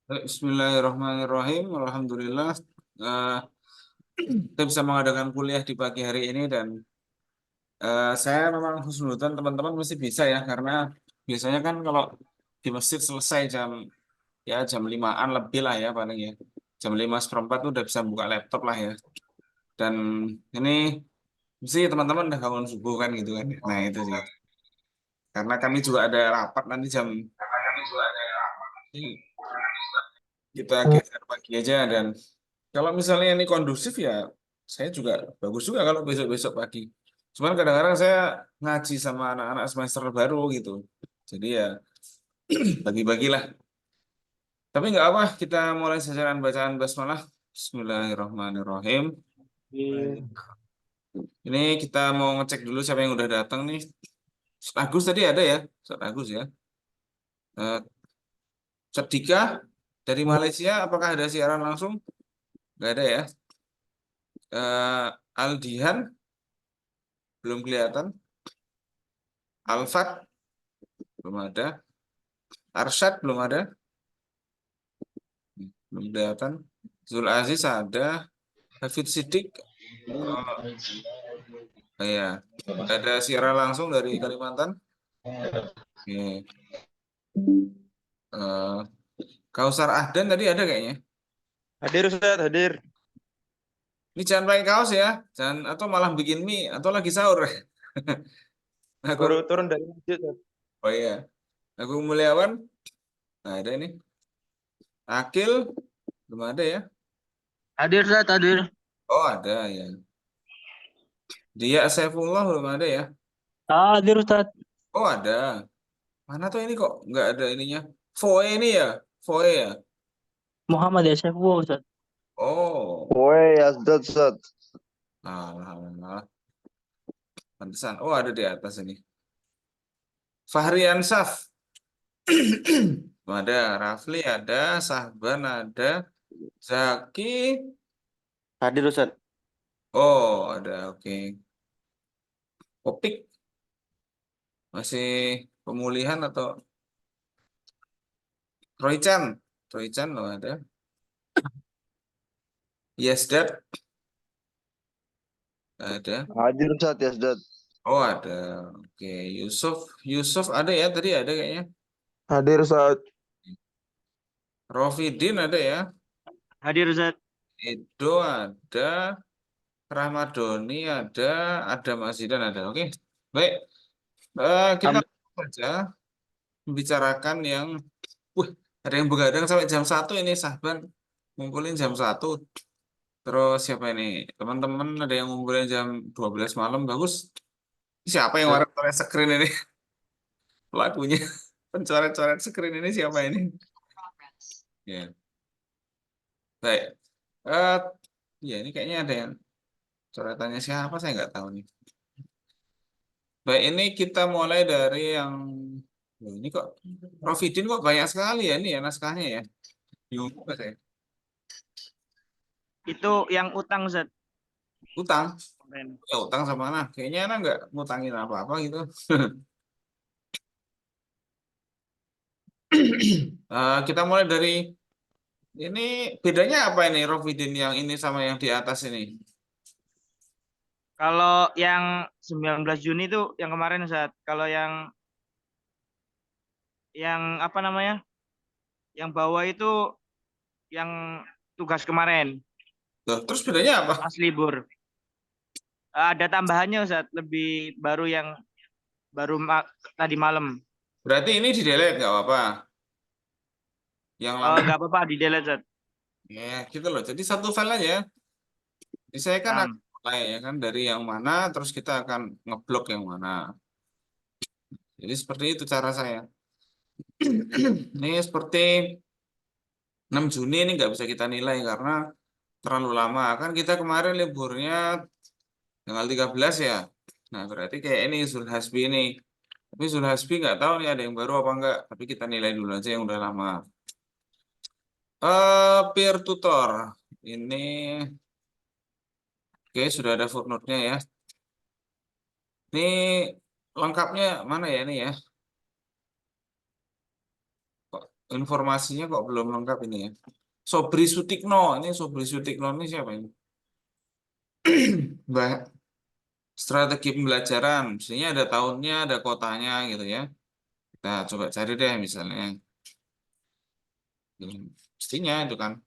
Bismillahirrahmanirrahim. Alhamdulillah, eh, kita bisa mengadakan kuliah di pagi hari ini dan saya memang husnudzon teman-teman mesti bisa ya karena biasanya kan kalau di masjid selesai jam 5-an lebih lah ya paling ya. Jam 5:15 tuh udah bisa buka laptop lah ya. Dan ini mesti teman-teman udah bangun subuh kan gitu kan. Nah itu sih. Karena kami juga ada rapat nanti kita geser pagi aja dan kalau misalnya ini kondusif ya saya juga bagus juga kalau besok-besok pagi. Cuman kadang-kadang saya ngaji sama anak-anak semester baru gitu. Jadi ya bagi-bagilah. Tapi nggak apa, kita mulai sajaran bacaan basmalah. Bismillahirrahmanirrahim. Ini kita mau ngecek dulu siapa yang udah datang nih. Ustaz Agus tadi ada ya? Ustaz Agus ya. Eh, Ustaz Dika dari Malaysia, apakah ada siaran langsung? Nggak ada ya. Aldihan belum kelihatan. Alfat belum ada. Arsyad belum ada. Belum kelihatan. Zul Aziz ada. Hafid Sidik. Oh, iya. Ada siaran langsung dari Kalimantan. Oke. Eh, Kausar Ahdan tadi ada kayaknya. Hadir Ustaz, hadir. Ini jangan pakai kaos ya. Jangan atau malah bikin mie atau lagi sahur. Aku Baru turun dari masjid, Ustaz. oh iya. Aku Mulyawan. Nah, ada ini. Akil belum ada ya. Hadir Ustaz, hadir. Oh, ada ya. Dia Saifullah belum ada ya. Hadir Ustaz. Oh, ada. Mana tuh ini kok nggak ada ininya? Foe ini ya. Foe ya. Muhammad ya Syafwa Ustaz. Oh. Woi, Asdod Ustaz. Alhamdulillah. Pantesan. Oh, ada di atas ini. Fahri Ansaf. Ada. Rafli ada. Sahban ada. Zaki. Hadir Ustaz. Oh, ada. Oke. Opik. Masih pemulihan atau Roy Chan? Roy Chan loh ada. Yes, Dad. Ada. Hadir Ustaz, ya Asdod. Oh, ada. Oke. Yusuf. Yusuf ada ya. Tadi ada kayaknya. Hadir Ustaz. Rofidin ada ya. Hadir Ustaz. Edo ada. Ramadhani ada. Ada Mas Zidan ada. Oke. Baik. Kita Am- saja membicarakan yang ada yang begadang sampai jam 1 ini Sahban ngumpulin jam 1. Terus siapa ini? Teman-teman ada yang ngumpulin jam 12 malam bagus. Siapa yang Ustaz. coret screen ini? Pelakunya pencoret-coret screen ini siapa ini? Ya, baik. Eh, ya ini kayaknya ada yang coretannya siapa saya nggak tahu nih. Baik, ini kita mulai dari yang ini kok Profidin kok banyak sekali ya ini ya naskahnya ya. Bingung juga saya. Itu yang utang Ustaz. Utang, Kemarin. ya utang sama mana? Kayaknya anak nggak ngutangin apa-apa gitu. Kita mulai dari ini bedanya apa ini Rofidin yang ini sama yang di atas ini? Kalau yang 19 Juni itu yang kemarin Ustaz. Kalau yang apa namanya? Yang bawah itu yang tugas kemarin Tuh, terus bedanya apa? pas libur. Ada tambahannya Ustaz, lebih baru yang tadi malam. Berarti ini di delete nggak apa-apa. Yang lama Nggak apa-apa di delete Ustaz. ya gitu loh. Jadi satu file aja. Jadi saya kan akan Paham. mulai ya kan dari yang mana, terus kita akan ngeblok yang mana. Jadi seperti itu cara saya. Ini seperti 6 Juni ini nggak bisa kita nilai karena terlalu lama. Kan kita kemarin liburnya tanggal 13 ya. Nah berarti kayak ini Zulhasbi ini. Tapi Zulhasbi nggak tahu nih ada yang baru apa enggak. Tapi kita nilai dulu aja yang udah lama. Peer tutor. Ini oke sudah ada footnote-nya ya. Ini lengkapnya mana ya ini ya? informasinya kok belum lengkap ini ya. Sobri Sutikno, ini Sobri Sutikno ini siapa ini? Mbak, strategi pembelajaran, mestinya ada tahunnya, ada kotanya gitu ya. Kita coba cari deh misalnya. Mestinya itu kan.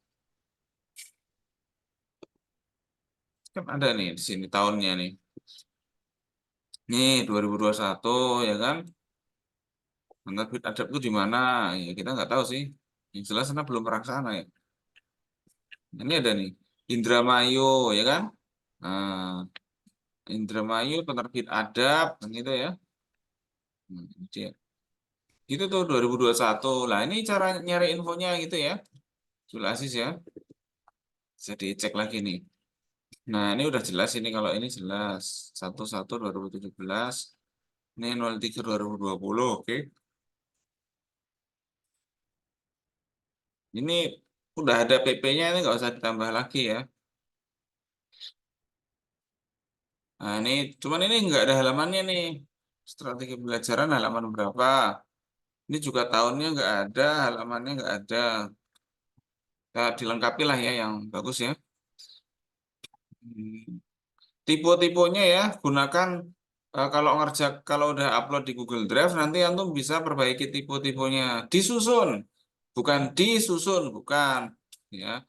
Kan ada nih di sini tahunnya nih. Nih 2021 ya kan. Menerbit adab itu di mana? Ya kita nggak tahu sih. Yang jelas karena belum pernah ke sana ya. Ini ada nih Indramayu ya kan. Nah, Indramayu penerbit adab kan gitu ya. Ini dia. Itu tuh 2021. Lah ini cara nyari infonya gitu ya. Zul Aziz ya. Bisa dicek lagi nih. Nah, ini udah jelas ini kalau ini jelas. 11 2017. Ini 03 2020. Oke. Ini udah ada PP-nya, ini nggak usah ditambah lagi ya. Nah, ini cuman ini nggak ada halamannya nih. Strategi pembelajaran halaman berapa? Ini juga tahunnya nggak ada, halamannya nggak ada. Kita dilengkapi lah ya yang bagus ya. Hmm. Tipe-tipenya ya, gunakan kalau udah upload di Google Drive nanti antum bisa perbaiki tipe-tipenya. Disusun, bukan disusun, bukan ya.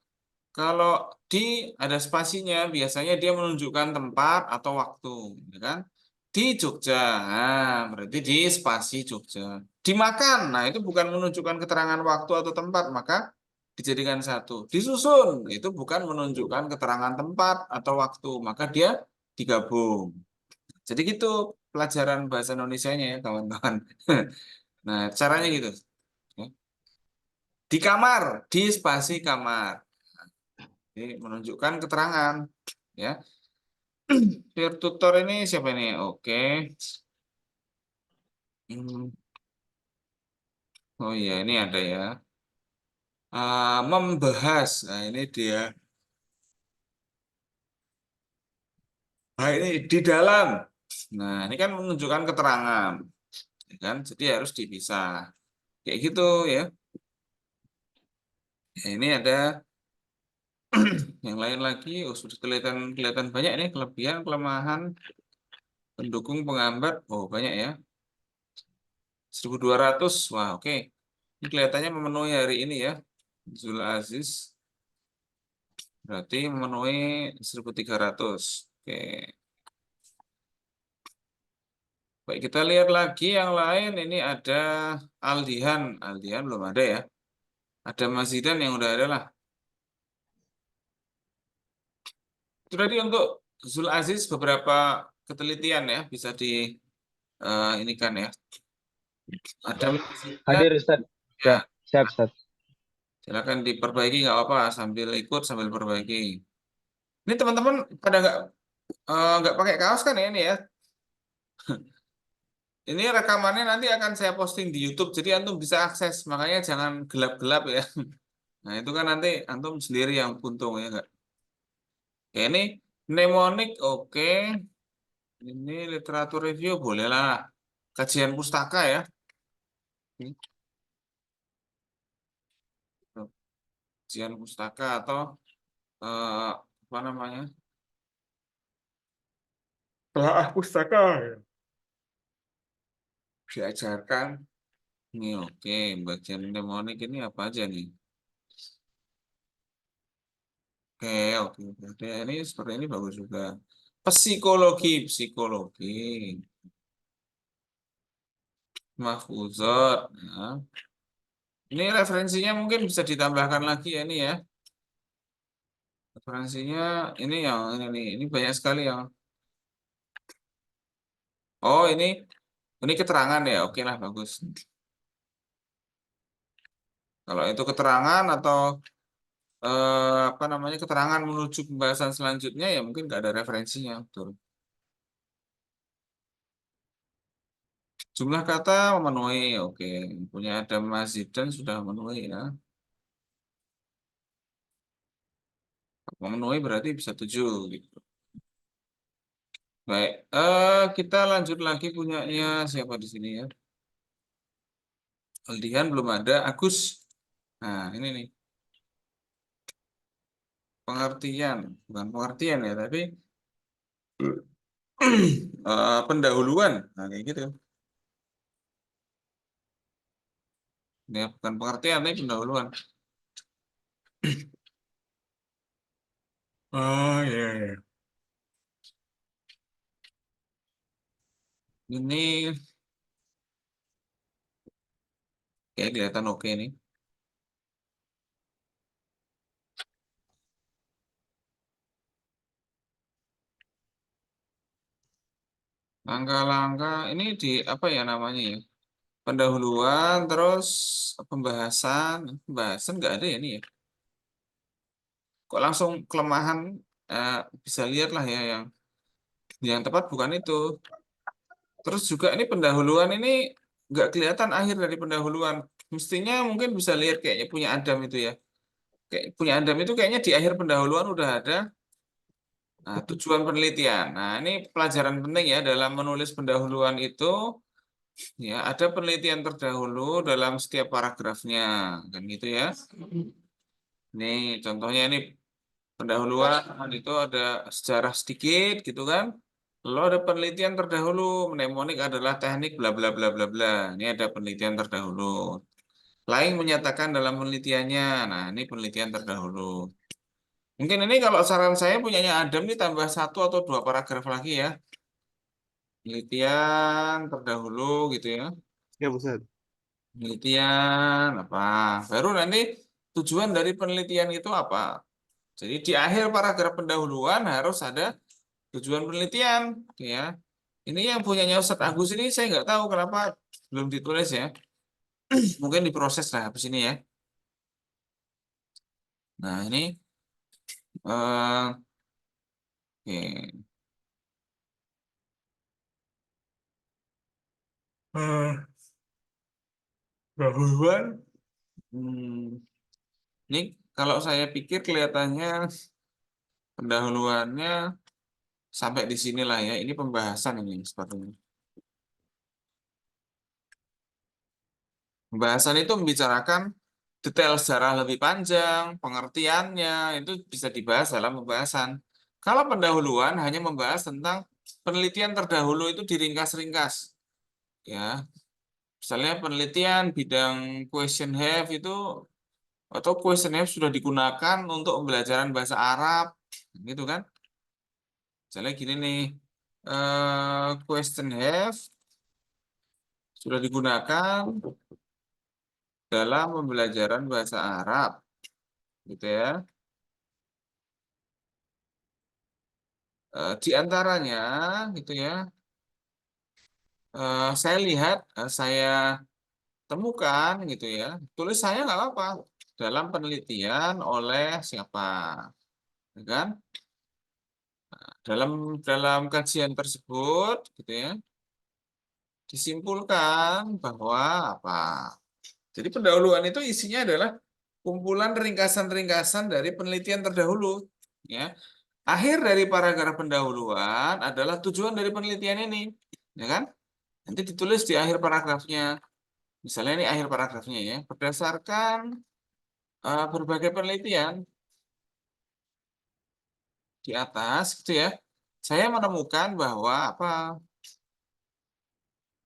Kalau di ada spasinya, biasanya dia menunjukkan tempat atau waktu, ya kan? Di Jogja, nah, berarti di spasi Jogja. Dimakan, nah itu bukan menunjukkan keterangan waktu atau tempat, maka dijadikan satu. Disusun, itu bukan menunjukkan keterangan tempat atau waktu, maka dia digabung. Jadi gitu pelajaran bahasa Indonesianya ya, kawan-kawan. Nah, caranya gitu. Ya. Di kamar, di spasi kamar. Jadi menunjukkan keterangan ya. Peer tutor ini siapa ini? Oke. Hmm. Oh iya, ini ada ya. Membahas. Nah, ini dia. Nah, ini di dalam. Nah, ini kan menunjukkan keterangan, ya kan? Jadi harus dipisah. Kayak gitu ya. Ya, ini ada yang lain lagi. Oh, sudah kelihatan kelihatan banyak nih kelebihan, kelemahan, pendukung, penghambat. Oh, banyak ya. 1.200. Wah, oke. Ini kelihatannya memenuhi hari ini ya. Zul Aziz berarti memenuhi 1.300. Oke. Baik, kita lihat lagi yang lain. Ini ada Aldihan. Aldihan belum ada ya. Ada Mazidan yang udah ada lah. Itu tadi untuk Zul Aziz beberapa ketelitian ya bisa di ini kan ya. Ada Mazidan Hadir Ustaz. ya. Ya, siap Ustaz. Silakan diperbaiki nggak apa-apa sambil ikut sambil perbaiki. Ini teman-teman pada nggak pakai kaos kan ya ini ya. Ini rekamannya nanti akan saya posting di YouTube, jadi antum bisa akses. Makanya jangan gelap-gelap ya. Nah itu kan nanti antum sendiri yang untung ya nggak. Oke, ini mnemonik oke. Ini literatur review boleh lah. Kajian pustaka ya. Ini kajian pustaka atau apa namanya? Telaah pustaka ya. Diajarkan. Ini oke. Bagian mnemonik ini apa aja nih? Oke, oke. Oke. Ini seperti ini bagus juga. Psikologi, psikologi. Mahfuzat. Nah, ini referensinya mungkin bisa ditambahkan lagi ya ini ya. Referensinya ini yang ini nih. Ini banyak sekali yang. Oh ini keterangan ya. Oke lah bagus. Kalau itu keterangan atau apa namanya keterangan menuju pembahasan selanjutnya ya mungkin nggak ada referensinya. Betul. Jumlah kata memenuhi. Oke. Punya ada Masjid dan sudah memenuhi ya. Memenuhi berarti bisa 7 gitu. Baik, kita lanjut lagi punyanya siapa di sini ya? Aldian belum ada. Agus, Nah, ini nih pengertian, bukan pengertian ya, tapi pendahuluan. Nah, kayak gitu. Ya, bukan pengertian, tapi pendahuluan. Oh iya, iya. Ini kayak kelihatan oke nih. Langkah-langkah ini di apa ya namanya ya? Pendahuluan, terus pembahasan. Pembahasan nggak ada ya ini ya. Kok langsung kelemahan, bisa lihat lah ya yang tepat bukan itu. Terus juga ini pendahuluan ini nggak kelihatan akhir dari pendahuluan. Mestinya mungkin bisa lihat kayaknya punya Adam itu ya. Kayak punya Adam itu kayaknya di akhir pendahuluan udah ada. Nah, tujuan penelitian. Nah, ini pelajaran penting ya dalam menulis pendahuluan itu ya ada penelitian terdahulu dalam setiap paragrafnya kan gitu ya. Nih contohnya ini pendahuluan itu ada sejarah sedikit gitu kan. Lalu ada penelitian terdahulu, mnemonik adalah teknik bla bla bla bla bla. Ini ada penelitian terdahulu. Lain menyatakan dalam penelitiannya. Nah, ini penelitian terdahulu. Mungkin ini kalau saran saya punyanya Adam ini tambah satu atau dua paragraf lagi ya. Penelitian terdahulu gitu ya. Ya, Ustaz. Penelitian apa? Baru nanti tujuan dari penelitian itu apa? Jadi di akhir paragraf pendahuluan harus ada tujuan penelitian, ya. Ini yang punyanya Ustadz Agus ini saya nggak tahu kenapa belum ditulis ya. Mungkin diproses lah habis ini ya. Nah ini, oke. Eh, Pendahuluan. Hmm, ini kalau saya pikir kelihatannya pendahuluannya sampai di sinilah ya. Ini pembahasan ini sepertinya. Pembahasan itu membicarakan detail sejarah lebih panjang, pengertiannya itu bisa dibahas dalam pembahasan. Kalau pendahuluan hanya membahas tentang penelitian terdahulu itu diringkas-ringkas, ya. Misalnya penelitian bidang question have itu atau question have sudah digunakan untuk pembelajaran bahasa Arab, gitu kan? Misalnya gini nih, question have sudah digunakan dalam pembelajaran bahasa Arab, gitu ya. Di antaranya, gitu ya, saya lihat, saya temukan, gitu ya, tulis saya nggak apa-apa dalam penelitian oleh siapa, ya kan? Dalam dalam kajian tersebut, gitu ya, disimpulkan bahwa apa? Jadi pendahuluan itu isinya adalah kumpulan ringkasan-ringkasan dari penelitian terdahulu, ya. Akhir dari paragraf pendahuluan adalah tujuan dari penelitian ini, ya kan? Nanti ditulis di akhir paragrafnya. Misalnya ini akhir paragrafnya ya, berdasarkan berbagai penelitian di atas gitu ya, saya menemukan bahwa apa?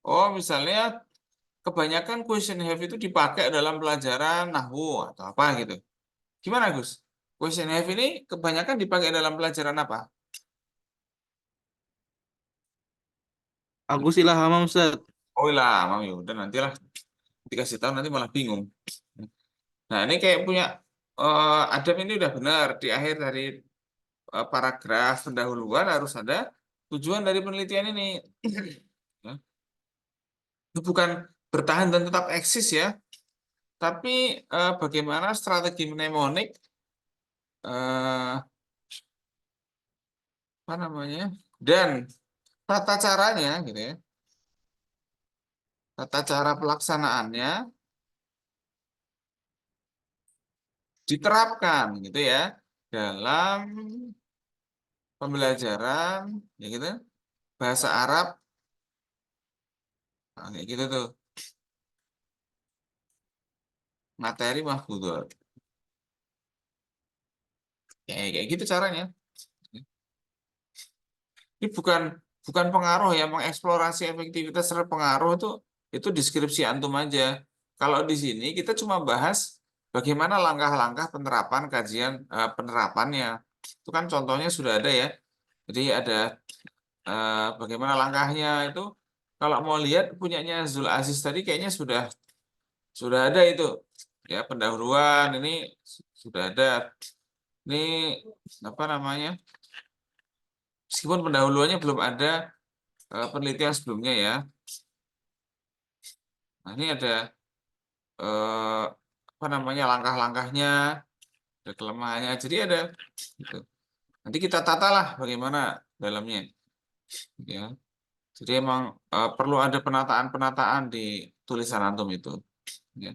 Oh, misalnya kebanyakan question have itu dipakai dalam pelajaran nahwu atau apa gitu. Gimana, Gus? Question have ini kebanyakan dipakai dalam pelajaran apa? Aku sih paham, Ustaz. Oh lah, Mam, ya udah nantilah dikasih tahu nanti malah bingung. Nah, ini kayak punya Adam ini udah benar di akhir dari paragraf pendahuluan harus ada tujuan dari penelitian ini. Ya. Itu bukan bertahan dan tetap eksis ya, tapi bagaimana strategi mnemonik, eh, apa namanya, dan tata caranya gitu ya, tata cara pelaksanaannya diterapkan gitu ya dalam pembelajaran ya gitu bahasa Arab. Nah, kayak gitu tuh. materi mahfudhot. Kayak gitu caranya. Ini bukan pengaruh ya, mengeksplorasi efektivitas terhadap pengaruh itu deskripsi antum aja. Kalau di sini kita cuma bahas bagaimana langkah-langkah penerapan kajian penerapannya. Itu kan contohnya sudah ada ya. Jadi ada bagaimana langkahnya itu. Kalau mau lihat punyanya Zul Aziz tadi kayaknya sudah ada itu. Ya, pendahuluan ini sudah ada. Ini apa namanya? Meskipun pendahuluannya belum ada penelitian sebelumnya ya. Nah, ini ada eh, apa namanya langkah-langkahnya, ada kelemahannya. Jadi ada gitu. Nanti kita tata lah bagaimana dalamnya, ya. Jadi emang perlu ada penataan-penataan di tulisan antum itu. Ya,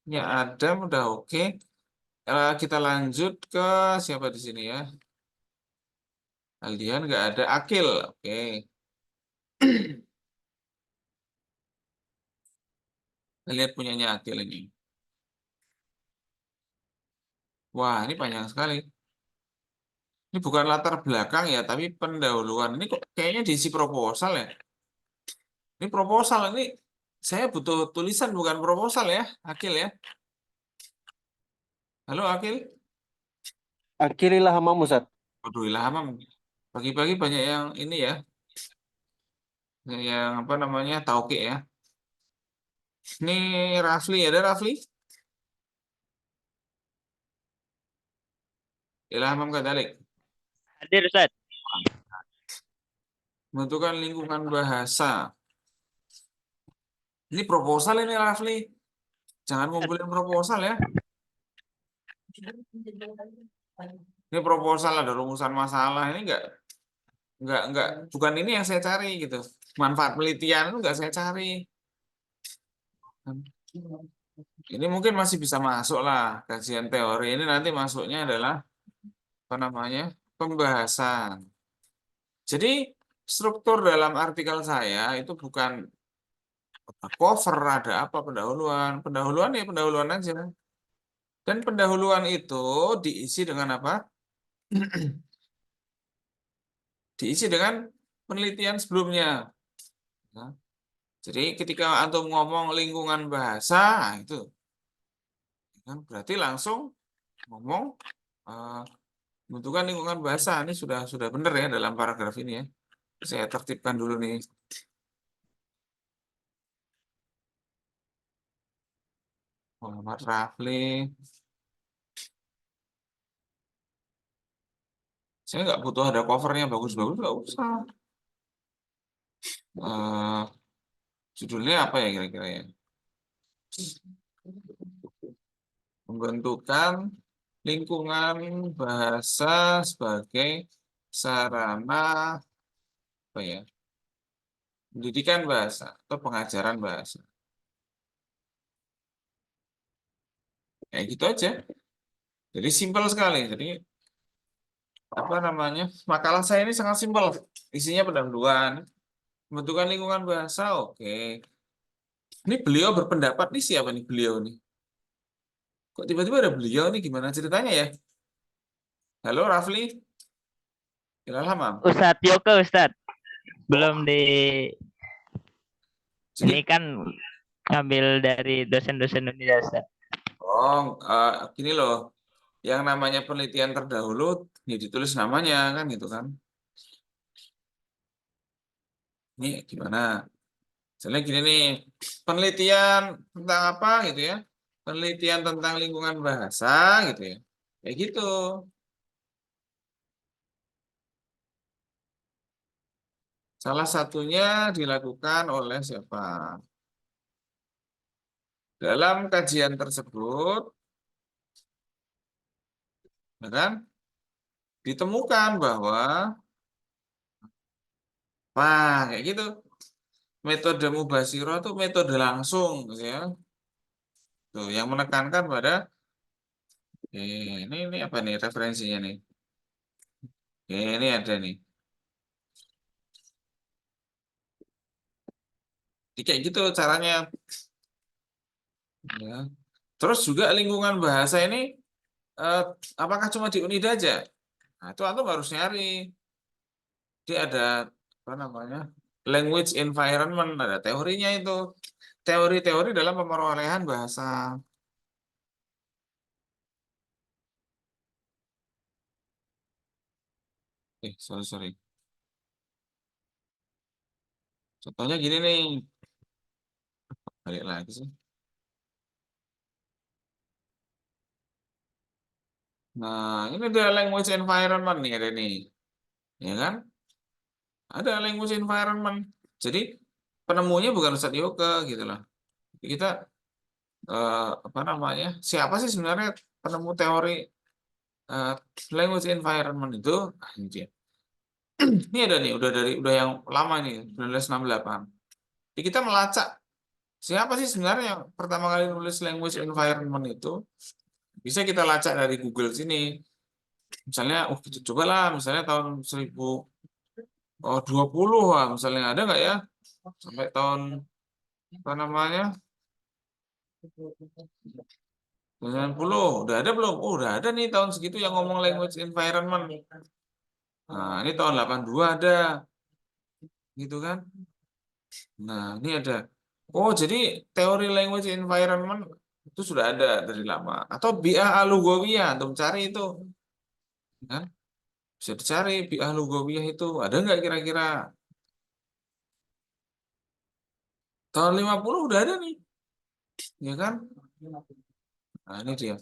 ya ada, udah oke. Kita lanjut ke siapa di sini ya? Aldian nggak ada. Akil, oke. Kita lihat punyanya Akil ini. Wah, ini panjang sekali. Ini bukan latar belakang ya, tapi pendahuluan. Ini kok kayaknya diisi proposal ya. Ini proposal ini saya butuh tulisan bukan proposal ya, Akil ya. Halo Akil. Akhirilah hamamu, Ustaz. Waduh, ilham. Pagi-pagi banyak yang ini ya, yang apa namanya tauke ya. Ini Rafli, ada Rafli? Ilham kadalik. Hadir Ustaz. Bentukan lingkungan bahasa. Ini proposal ini Rafli. Jangan ngumpulin proposal ya. Ini proposal ada rumusan masalah. Ini enggak, bukan ini yang saya cari gitu. Manfaat penelitian itu enggak saya cari. Ini mungkin masih bisa masuk lah kajian teori ini nanti masuknya adalah apa namanya pembahasan. Jadi struktur dalam artikel saya itu bukan cover ada apa pendahuluan, pendahuluan ya pendahuluan aja. Dan pendahuluan itu diisi dengan apa? Diisi dengan penelitian sebelumnya. Nah, jadi ketika antum ngomong lingkungan bahasa nah itu kan berarti langsung ngomong eh, bentukan lingkungan bahasa ini sudah benar ya dalam paragraf ini ya. Saya tertibkan dulu nih. Muhammad Rafli. Saya nggak butuh ada covernya bagus-bagus, nggak usah. Eh, judulnya apa ya kira-kira ya? Pembentukan lingkungan bahasa sebagai sarana apa ya? Pendidikan bahasa atau pengajaran bahasa. Kayak gitu aja. Jadi simpel sekali. Jadi apa namanya? Makalah saya ini sangat simpel. Isinya pendahuluan, pembentukan lingkungan bahasa, oke. Ini beliau berpendapat nih siapa nih beliau nih? Kok tiba-tiba ada beliau nih gimana ceritanya ya? Halo Rafli, Ilham. Ustadz Yoke Ustadz. Oh, Belum di jadi ini kan ngambil dari dosen-dosen universitas. oh gini loh, yang namanya penelitian terdahulu ya ditulis namanya kan gitu kan? Ini gimana? Misalnya gini nih, penelitian tentang apa gitu ya? Penelitian tentang lingkungan bahasa gitu ya. Kayak gitu. Salah satunya dilakukan oleh siapa? Dalam kajian tersebut, ya kan, ditemukan bahwa, wah, kayak gitu. Metode Mubasiro itu metode langsung, gitu ya. Tuh, yang menekankan pada, ini apa nih referensinya nih? Ini ada nih. Jadi kayak gitu caranya. Ya. Terus juga lingkungan bahasa ini eh, apakah cuma di Unida aja? Nah, itu antum harus nyari. Dia ada apa namanya? Language environment, ada teorinya itu. Teori-teori dalam pemerolehan bahasa. Sorry, sorry. Contohnya gini nih, balik lagi sih. Nah, ini ada language environment nih, ada nih. Ya kan? Ada language environment. Jadi penemunya bukan Ustadz Yoga gitu loh. Jadi kita apa namanya? Siapa sih sebenarnya penemu teori eh, language environment itu? Ah, ini dia. Ini ada nih, udah yang lama nih, 1968. Jadi kita melacak siapa sih sebenarnya yang pertama kali nulis language environment itu? Bisa kita lacak dari Google sini. Misalnya, kita cobalah misalnya tahun 1020 lah, misalnya ada nggak ya? Sampai tahun apa namanya? 90 udah ada belum? Oh, udah ada nih tahun segitu yang ngomong language environment. Nah, ini tahun 82 ada gitu kan. Nah, ini ada. Oh, jadi teori language environment itu sudah ada dari lama. Atau bi'ah al-lugawiyah, untuk cari itu kan. Bisa dicari bi'ah lugawiyah itu ada nggak kira-kira tahun 50 udah ada nih, ya kan? Nah, ini dia.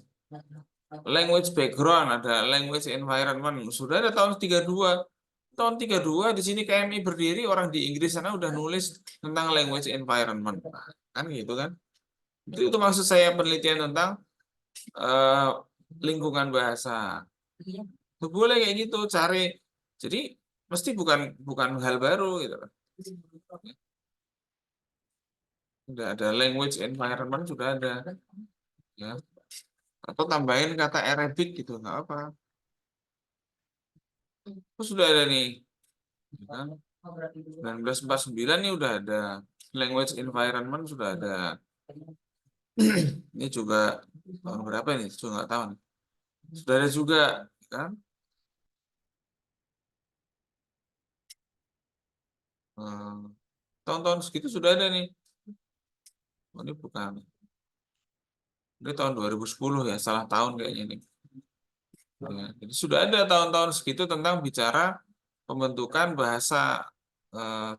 Language background, ada language environment. Sudah ada tahun 32. Tahun 32 di sini KMI berdiri, orang di Inggris sana udah nulis tentang language environment. Nah, kan gitu kan? Itu maksud saya penelitian tentang eh, lingkungan bahasa. Itu boleh kayak gitu, cari. Jadi mesti bukan bukan hal baru gitu loh. Sudah ada language environment sudah ada, ya. Atau tambahin kata Arabic gitu, nggak apa. Itu sudah ada nih, ya kan? 1949 nih udah ada language environment sudah ada. Ini juga tahun berapa ini? Juga nggak tahu nih. Sudah ada juga, kan? Eh, Tahun-tahun segitu sudah ada nih. Oh, ini bukan. Ini tahun 2010 ya, salah tahun kayaknya nih. Ya, jadi sudah ada tahun-tahun segitu tentang bicara pembentukan bahasa eh,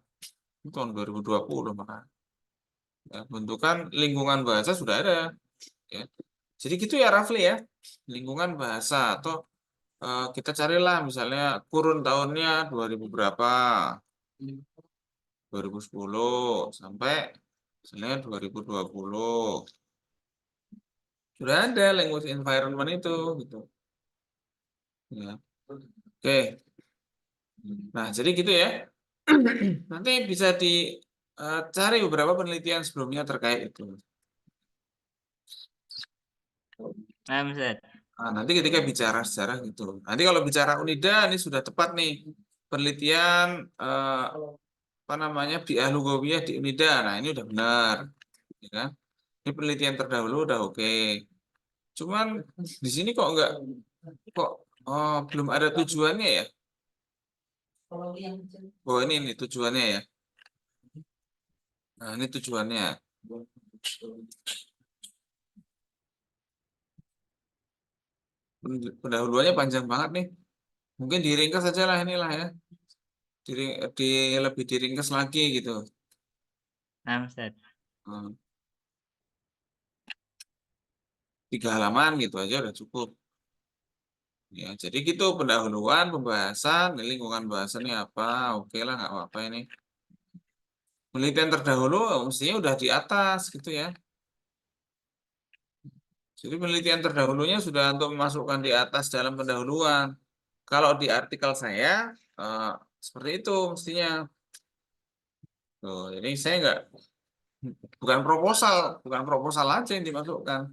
tahun 2020 maka. Ya, pembentukan lingkungan bahasa sudah ada. Ya. Jadi gitu ya Rafli ya. Lingkungan bahasa atau kita carilah misalnya kurun tahunnya 2000 berapa. 2010 sampai misalnya 2020. Sudah ada language environment itu gitu. Ya. Oke. Nah, jadi gitu ya. Nanti bisa dicari beberapa penelitian sebelumnya terkait itu. Nah, Ustaz. Nah, nanti ketika bicara sejarah gitu. Nanti kalau bicara UNIDA ini sudah tepat nih penelitian apa namanya bi'ah lugawiyah di UNIDA. Nah, ini udah benar, ya kan? Ini penelitian terdahulu udah oke. Cuman di sini kok belum ada tujuannya ya? Oh, ini tujuannya ya. Nah, ini tujuannya. Pendahuluannya panjang banget nih. Mungkin diringkas saja lah inilah ya. Diri, di lebih diringkas lagi gitu. Nah, Ustaz. Hmm, 3 halaman gitu aja udah cukup. Ya, jadi gitu pendahuluan, pembahasan, lingkungan bahasannya apa, oke lah nggak apa-apa ini. Penelitian terdahulu mestinya udah di atas gitu ya. Jadi penelitian terdahulunya sudah untuk memasukkan di atas dalam pendahuluan. Kalau di artikel saya eh, seperti itu mestinya. Tuh, jadi saya nggak bukan proposal aja yang dimasukkan.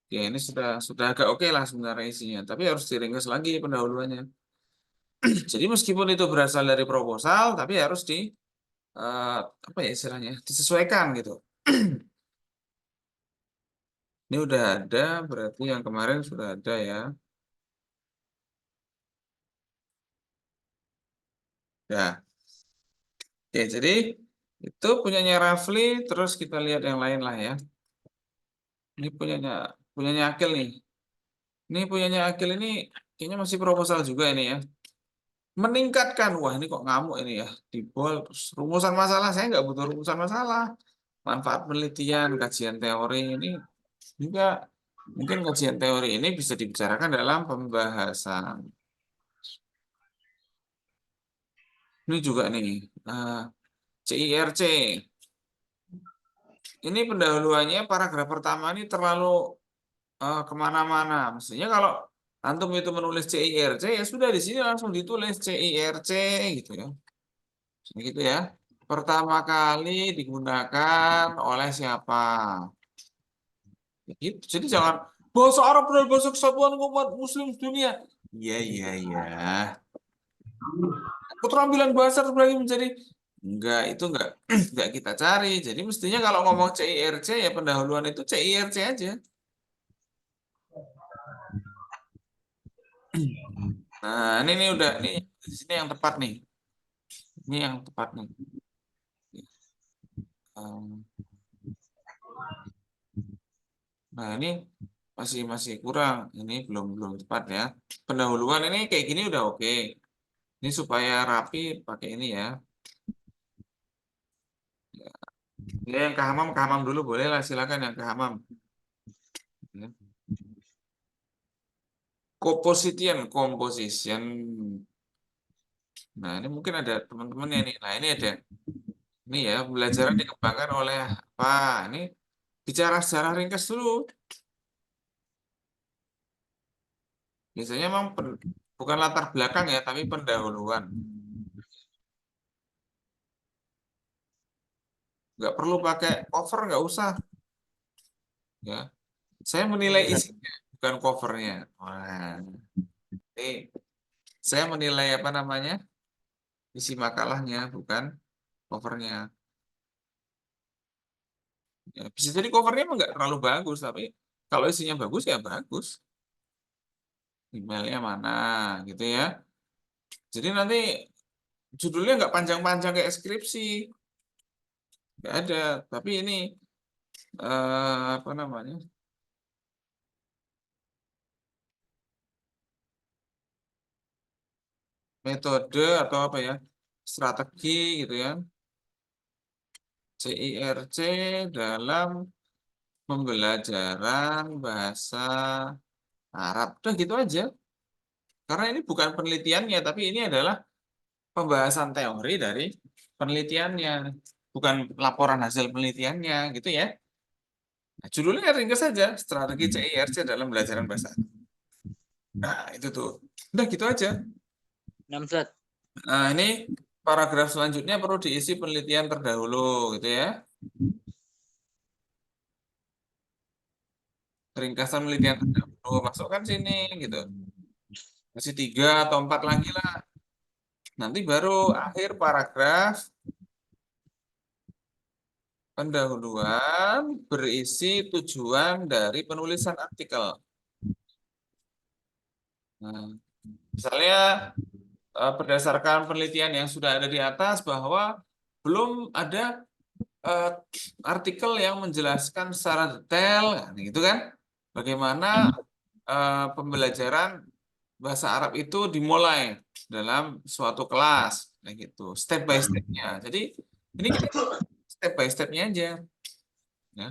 Ya ini sudah agak oke lah sebenarnya isinya, tapi harus diringkas lagi pendahuluannya. Jadi meskipun itu berasal dari proposal, tapi harus apa ya istilahnya disesuaikan gitu. Ini udah ada, berarti yang kemarin sudah ada ya. Ya, oke, jadi itu punyanya Rafli, terus kita lihat yang lain lah ya. Ini punyanya punyanya Akil nih. Ini punyanya Akil ini kayaknya masih proposal juga ini ya. Meningkatkan, wah ini kok ngamuk ini ya. Di bol, terus rumusan masalah, saya nggak butuh rumusan masalah. Manfaat penelitian, kajian teori ini juga mungkin kajian teori ini bisa dibicarakan dalam pembahasan. Ini juga nih, eh, CIRC. Ini pendahuluannya paragraf pertama ini terlalu kemana-mana. Maksudnya kalau antum itu menulis CIRC ya sudah di sini langsung ditulis CIRC gitu ya. Gitu ya. Pertama kali digunakan oleh siapa? Gitu. Jadi jangan bahasa Arab adalah bahasa kesatuan umat Muslim dunia. Iya iya iya. Keterampilan bahasa terbagi menjadi enggak itu enggak enggak kita cari. Jadi mestinya kalau ngomong CIRC ya pendahuluan itu CIRC aja. Nah, ini udah nih di sini yang tepat nih. Ini yang tepat nih. Um, Nah, ini masih masih kurang. Ini belum belum tepat ya. Pendahuluan ini kayak gini udah oke. Ini supaya rapi pakai ini ya. Ya, yang kehamam dulu boleh lah silakan yang kehamam. Ya. Composition. Nah, ini mungkin ada teman-teman nih. Nah, ini ada. Ini ya, pembelajaran dikembangkan oleh apa? Ini bicara secara ringkas dulu. Biasanya memang bukan latar belakang ya, tapi pendahuluan. Nggak perlu pakai cover, nggak usah. Ya, saya menilai isinya, bukan covernya. Wah, ini saya menilai apa namanya isi makalahnya, bukan covernya. Ya, bisa jadi covernya emang nggak terlalu bagus, tapi kalau isinya bagus ya bagus. Emailnya mana, gitu ya. Jadi nanti judulnya nggak panjang-panjang kayak skripsi, nggak ada. Tapi ini apa namanya metode atau apa ya strategi gitu ya. CIRC dalam pembelajaran bahasa Arab. Udah gitu aja. Karena ini bukan penelitiannya, tapi ini adalah pembahasan teori dari penelitiannya, bukan laporan hasil penelitiannya, gitu ya. Nah, judulnya ringkas saja, strategi CIRC dalam pembelajaran bahasa Arab. Nah, itu tuh. Udah gitu aja. Namzat. Nah, ini paragraf selanjutnya perlu diisi penelitian terdahulu, gitu ya. Ringkasan penelitian terdahulu, masukkan sini, gitu. Masih 3 atau 4 lagi lah. Nanti baru akhir paragraf pendahuluan berisi tujuan dari penulisan artikel. Nah, misalnya berdasarkan penelitian yang sudah ada di atas bahwa belum ada eh, artikel yang menjelaskan secara detail, nah, gitu kan, bagaimana pembelajaran bahasa Arab itu dimulai dalam suatu kelas, nah gitu, step by stepnya. Jadi ini kita step by stepnya aja, ya.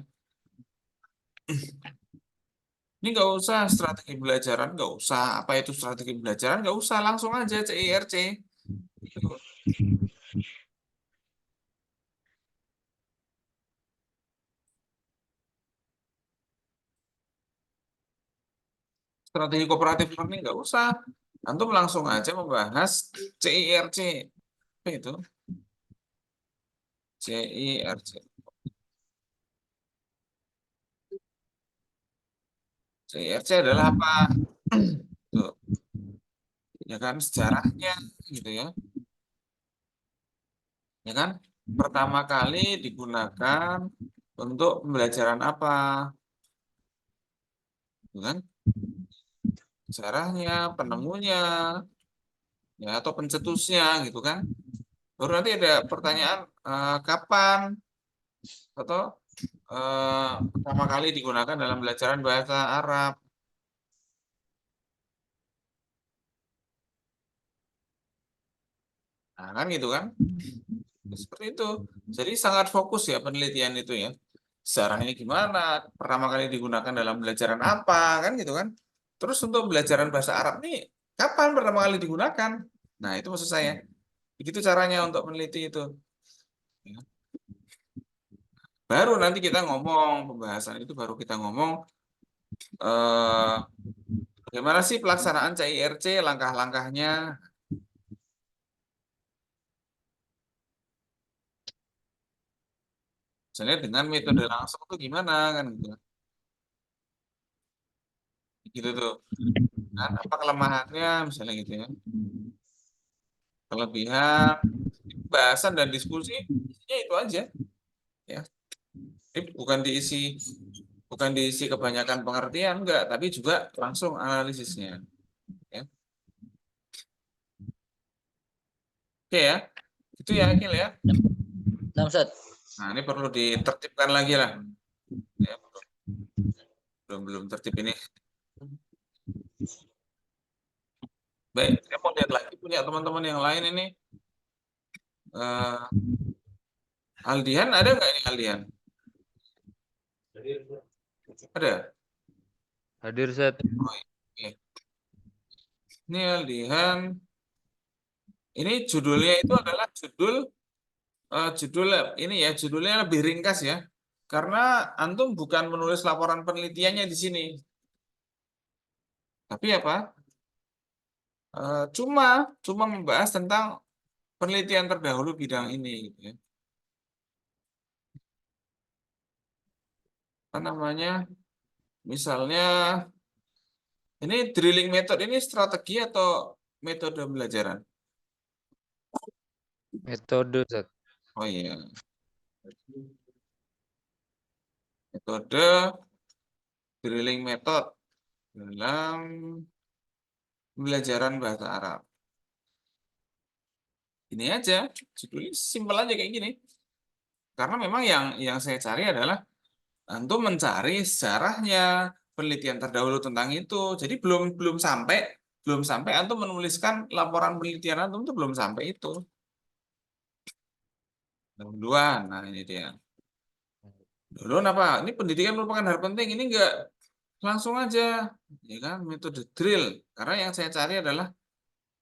Ini nggak usah strategi belajaran, nggak usah. Apa itu strategi belajaran? Nggak usah, langsung aja CIRC. Gitu. Strategi kooperatif learning nggak usah. Antum langsung aja membahas CIRC. Apa itu? CIRC. CIRC adalah apa? Tuh, ya kan sejarahnya gitu ya. Ya kan? Pertama kali digunakan untuk pembelajaran apa? kan? Sejarahnya, penemunya, ya atau pencetusnya gitu kan. Baru nanti ada pertanyaan kapan atau pertama kali digunakan dalam pelajaran bahasa Arab. Nah, kan gitu kan? Seperti itu. Jadi sangat fokus ya penelitian itu ya. Sejarahnya gimana? Pertama kali digunakan dalam pelajaran apa? Kan gitu kan? Terus untuk pelajaran bahasa Arab nih, kapan pertama kali digunakan? Nah, itu maksud saya. Begitu caranya untuk meneliti itu. Ya. Baru nanti kita ngomong, pembahasan itu baru kita ngomong eh, bagaimana sih pelaksanaan CIRC, langkah-langkahnya. Misalnya dengan metode langsung itu gimana kan gitu. Gitu tuh. Kan apa kelemahannya misalnya gitu ya. Kelebihan, bahasan dan diskusi isinya itu aja ya. Jadi bukan diisi kebanyakan pengertian enggak, tapi juga langsung analisisnya ya. Oke ya. Itu ya Akil ya. Nah, Ustaz. Nah, ini perlu ditertibkan lagi lah. Ya, belum tertib ini. Baik, saya mau lihat lagi punya teman-teman yang lain ini. Eh, Aldian ada nggak ini Aldian? Ada. Hadir, Ustaz. Oh, iya. Ini Aldian. Ini judulnya itu adalah judul ini ya judulnya lebih ringkas ya. Karena antum bukan menulis laporan penelitiannya di sini. Tapi apa? Cuma membahas tentang penelitian terdahulu bidang ini gitu ya. Apa namanya? Misalnya ini drilling method ini strategi atau metode pembelajaran? Metode, Ustaz. Oh iya, metode drilling method dalam pembelajaran bahasa Arab. Ini aja, judulnya simpel aja kayak gini. Karena memang yang saya cari adalah antum mencari sejarahnya, penelitian terdahulu tentang itu. Jadi belum sampai antum menuliskan laporan penelitian antum itu belum sampai itu. Duluan, nah ini dia. Duluan apa? Ini pendidikan merupakan hal penting. Ini enggak langsung aja, ya kan? Metode drill. Karena yang saya cari adalah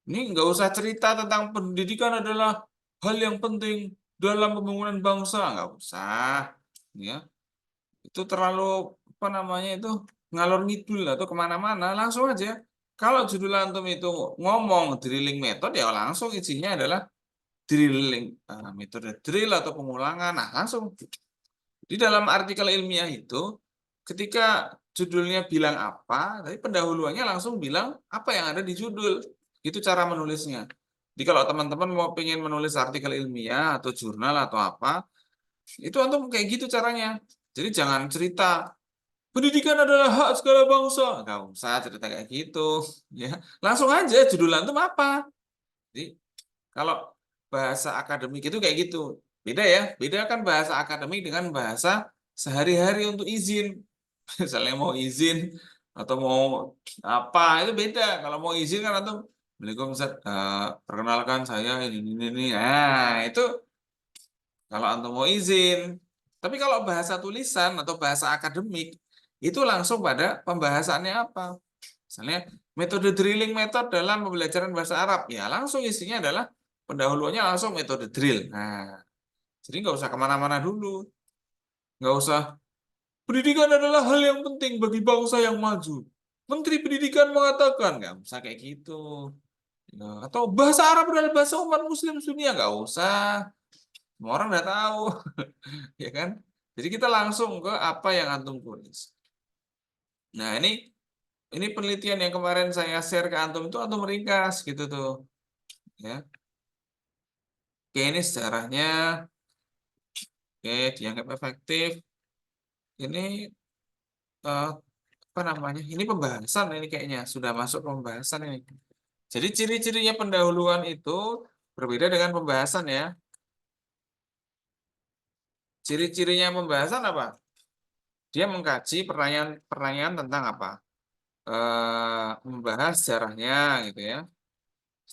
ini nggak usah cerita tentang pendidikan adalah hal yang penting dalam pembangunan bangsa, nggak usah, ya. Itu terlalu apa namanya itu ngalor ngidul atau kemana-mana, langsung aja. Kalau judul antum itu ngomong drilling method ya langsung isinya adalah drilling metode drill atau pengulangan. Nah, langsung di dalam artikel ilmiah itu ketika judulnya bilang apa, tapi pendahuluannya langsung bilang apa yang ada di judul. Itu cara menulisnya. Jadi kalau teman-teman mau pengen menulis artikel ilmiah atau jurnal atau apa, itu antum kayak gitu caranya. Jadi jangan cerita pendidikan adalah hak segala bangsa. Nggak usah cerita kayak gitu, ya. Langsung aja judul antum apa. Jadi kalau bahasa akademik itu kayak gitu. Beda ya, beda kan bahasa akademik dengan bahasa sehari-hari untuk izin. Misalnya mau izin atau mau apa itu beda. Kalau mau izin kan atau Assalamualaikum Ustaz, perkenalkan saya ini. Nah, itu kalau antum mau izin. Tapi kalau bahasa tulisan atau bahasa akademik itu langsung pada pembahasannya apa? Misalnya metode drilling method dalam pembelajaran bahasa Arab. Ya, langsung isinya adalah pendahuluannya langsung metode drill. Nah, jadi nggak usah kemana-mana dulu. Nggak usah, pendidikan adalah hal yang penting bagi bangsa yang maju. Menteri Pendidikan mengatakan, nggak usah kayak gitu. Nah, atau bahasa Arab adalah bahasa umat muslim dunia, nggak usah. Semua orang udah tahu. Ya kan? Jadi kita langsung ke apa yang antum tulis. Nah, ini penelitian yang kemarin saya share ke antum itu antum ringkas gitu tuh. Ya. Oke, ini sejarahnya. Oke, dianggap efektif. Ini apa namanya? Ini pembahasan ini kayaknya sudah masuk pembahasan ini. Jadi ciri-cirinya pendahuluan itu berbeda dengan pembahasan ya. Ciri-cirinya pembahasan apa? Dia mengkaji pertanyaan tentang apa? Membahas sejarahnya gitu ya.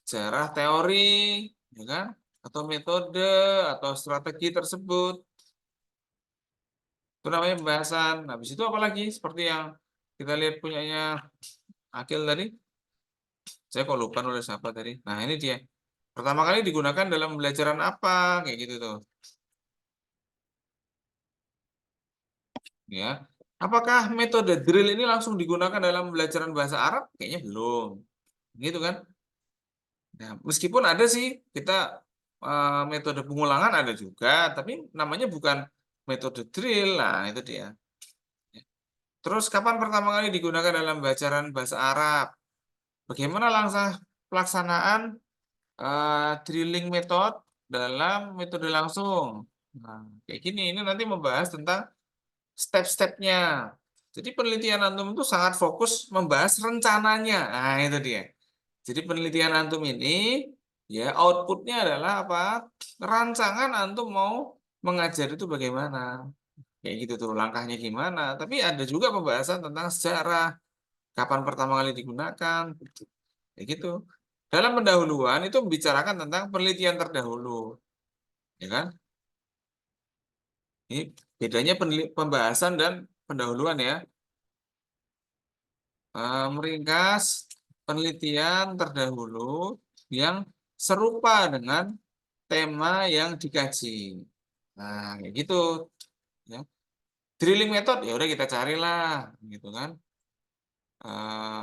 Sejarah teori, ya kan? Atau metode atau strategi tersebut. Itu namanya pembahasan. Habis itu apalagi seperti yang kita lihat punyanya Akil tadi. Saya kok lupa nulis apa tadi. Nah, ini dia. Pertama kali digunakan dalam pembelajaran apa? Kayak gitu tuh. Ya. Apakah metode drill ini langsung digunakan dalam pembelajaran bahasa Arab? Kayaknya belum. Gitu kan? Nah, meskipun ada sih kita metode pengulangan ada juga, tapi namanya bukan metode drill. Nah, itu dia. Terus kapan pertama kali digunakan dalam pembelajaran bahasa Arab? Bagaimana langkah pelaksanaan drilling method dalam metode langsung? Nah, kayak gini. Ini nanti membahas tentang step-stepnya. Jadi penelitian antum itu sangat fokus membahas rencananya. Nah, itu dia. Jadi penelitian antum ini ya outputnya adalah apa? Rancangan antum mau mengajar itu bagaimana? Kayak gitu tuh langkahnya gimana. Tapi ada juga pembahasan tentang sejarah, kapan pertama kali digunakan, kayak gitu. Dalam pendahuluan itu membicarakan tentang penelitian terdahulu, ya kan? Ini bedanya pembahasan dan pendahuluan ya. Meringkas penelitian terdahulu yang serupa dengan tema yang dikaji. Nah, kayak gitu ya. Drilling method ya udah kita carilah gitu kan. Eh,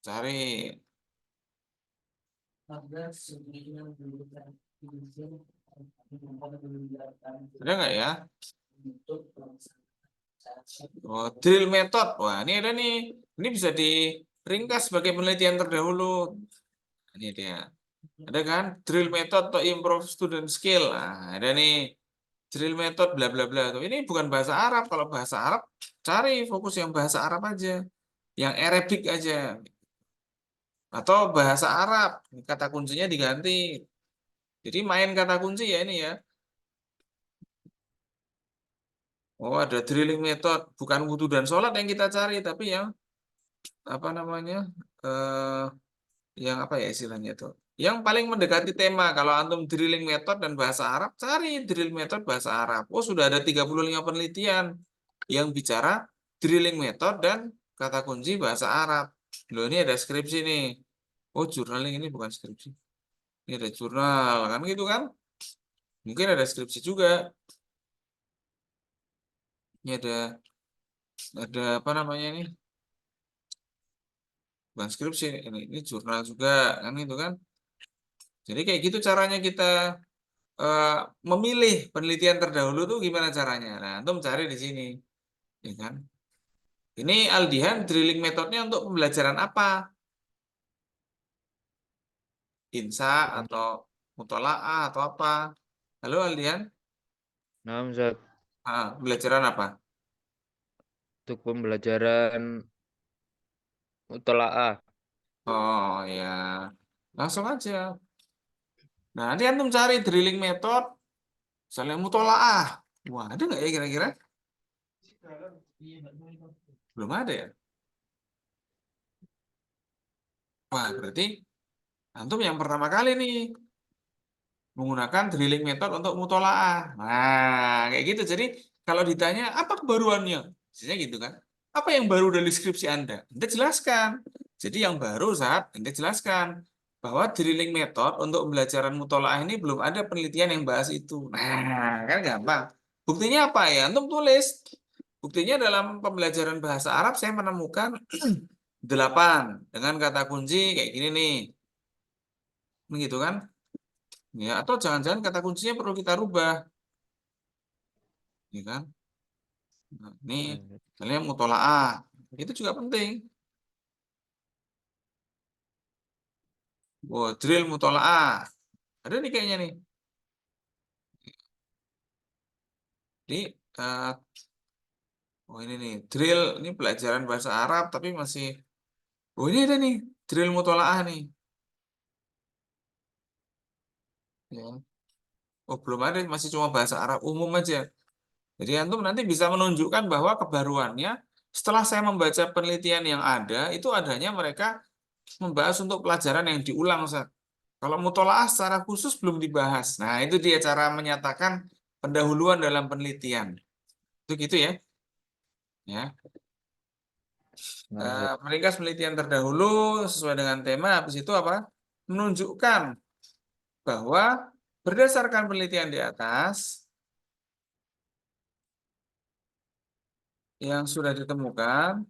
cari ada nggak ya? Oh, drill method. Wah, ini ada nih. Ini bisa diringkas sebagai penelitian terdahulu. Ini dia. Ada kan? Drill method atau improve student skill. Nah, ada nih. Drill method bla bla bla. Tuh, ini bukan bahasa Arab. Kalau bahasa Arab, cari fokus yang bahasa Arab aja. Yang Arabic aja. Atau bahasa Arab. Kata kuncinya diganti. Jadi main kata kunci ya ini ya. Oh, ada drilling method. Bukan wudhu dan sholat yang kita cari. Tapi yang apa namanya? Eh, yang apa ya istilahnya itu? Yang paling mendekati tema. Kalau antum drilling method dan bahasa Arab, cari drill method bahasa Arab. Oh, sudah ada 35 penelitian yang bicara drilling method dan kata kunci bahasa Arab. Loh, ini ada skripsi nih. Oh, journaling ini bukan skripsi. Ini ada jurnal, kan gitu kan? Mungkin ada skripsi juga. Ini ada apa namanya ini? Bukan skripsi, ini jurnal juga, kan gitu kan? Jadi kayak gitu caranya kita eh, memilih penelitian terdahulu tuh gimana caranya? Nah, antum cari di sini, ya kan? Ini Aldihan drilling metodenya untuk pembelajaran apa? Insa atau mutolaah atau apa? Halo Aldihan, Nah, Ustaz, pembelajaran apa? untuk pembelajaran mutolaah. Oh ya, langsung aja. Nah, nanti antum cari drilling method, misalnya mutolaah. Wah, ada nggak ya kira-kira? Belum ada ya? Wah, berarti antum yang pertama kali nih menggunakan drilling method untuk mutolaah. Nah, kayak gitu. Jadi kalau ditanya apa kebaruannya, biasanya gitu kan? Apa yang baru dari skripsi Anda? Anda jelaskan. Jadi yang baru saat Anda jelaskan bahwa drilling method untuk pembelajaran mutolaah ini belum ada penelitian yang bahas itu. Nah, kan gampang. Buktinya apa ya? Antum tulis. Buktinya dalam pembelajaran bahasa Arab saya menemukan 8 dengan kata kunci kayak gini nih. Begitu kan? Ya, atau jangan-jangan kata kuncinya perlu kita rubah, ya kan? Nah, ini misalnya mutolaah, itu juga penting. Oh, drill mutolaah, ada nih kayaknya nih. Jadi Oh ini nih, drill ini pelajaran bahasa Arab tapi masih. Oh ini ada nih, drill mutolaah nih. Ya. Oh belum ada, masih cuma bahasa Arab umum aja. Jadi antum nanti bisa menunjukkan bahwa kebaruannya setelah saya membaca penelitian yang ada, itu adanya mereka membahas untuk pelajaran yang diulang, Ustaz. Kalau mutolaah secara khusus belum dibahas. Nah, itu dia cara menyatakan pendahuluan dalam penelitian. Itu gitu ya. Ya. Nah, Ustaz. Meringkas penelitian terdahulu sesuai dengan tema, habis itu apa? Menunjukkan bahwa berdasarkan penelitian di atas yang sudah ditemukan,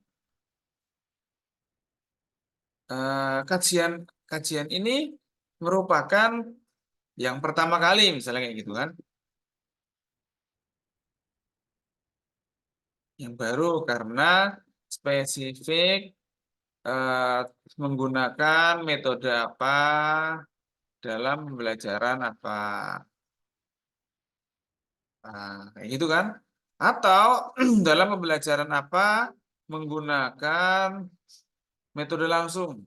kajian kajian ini merupakan yang pertama kali, misalnya kayak gitu kan, yang baru karena spesifik eh, menggunakan metode apa dalam pembelajaran apa. Kayak gitu kan? Atau dalam pembelajaran apa menggunakan metode langsung.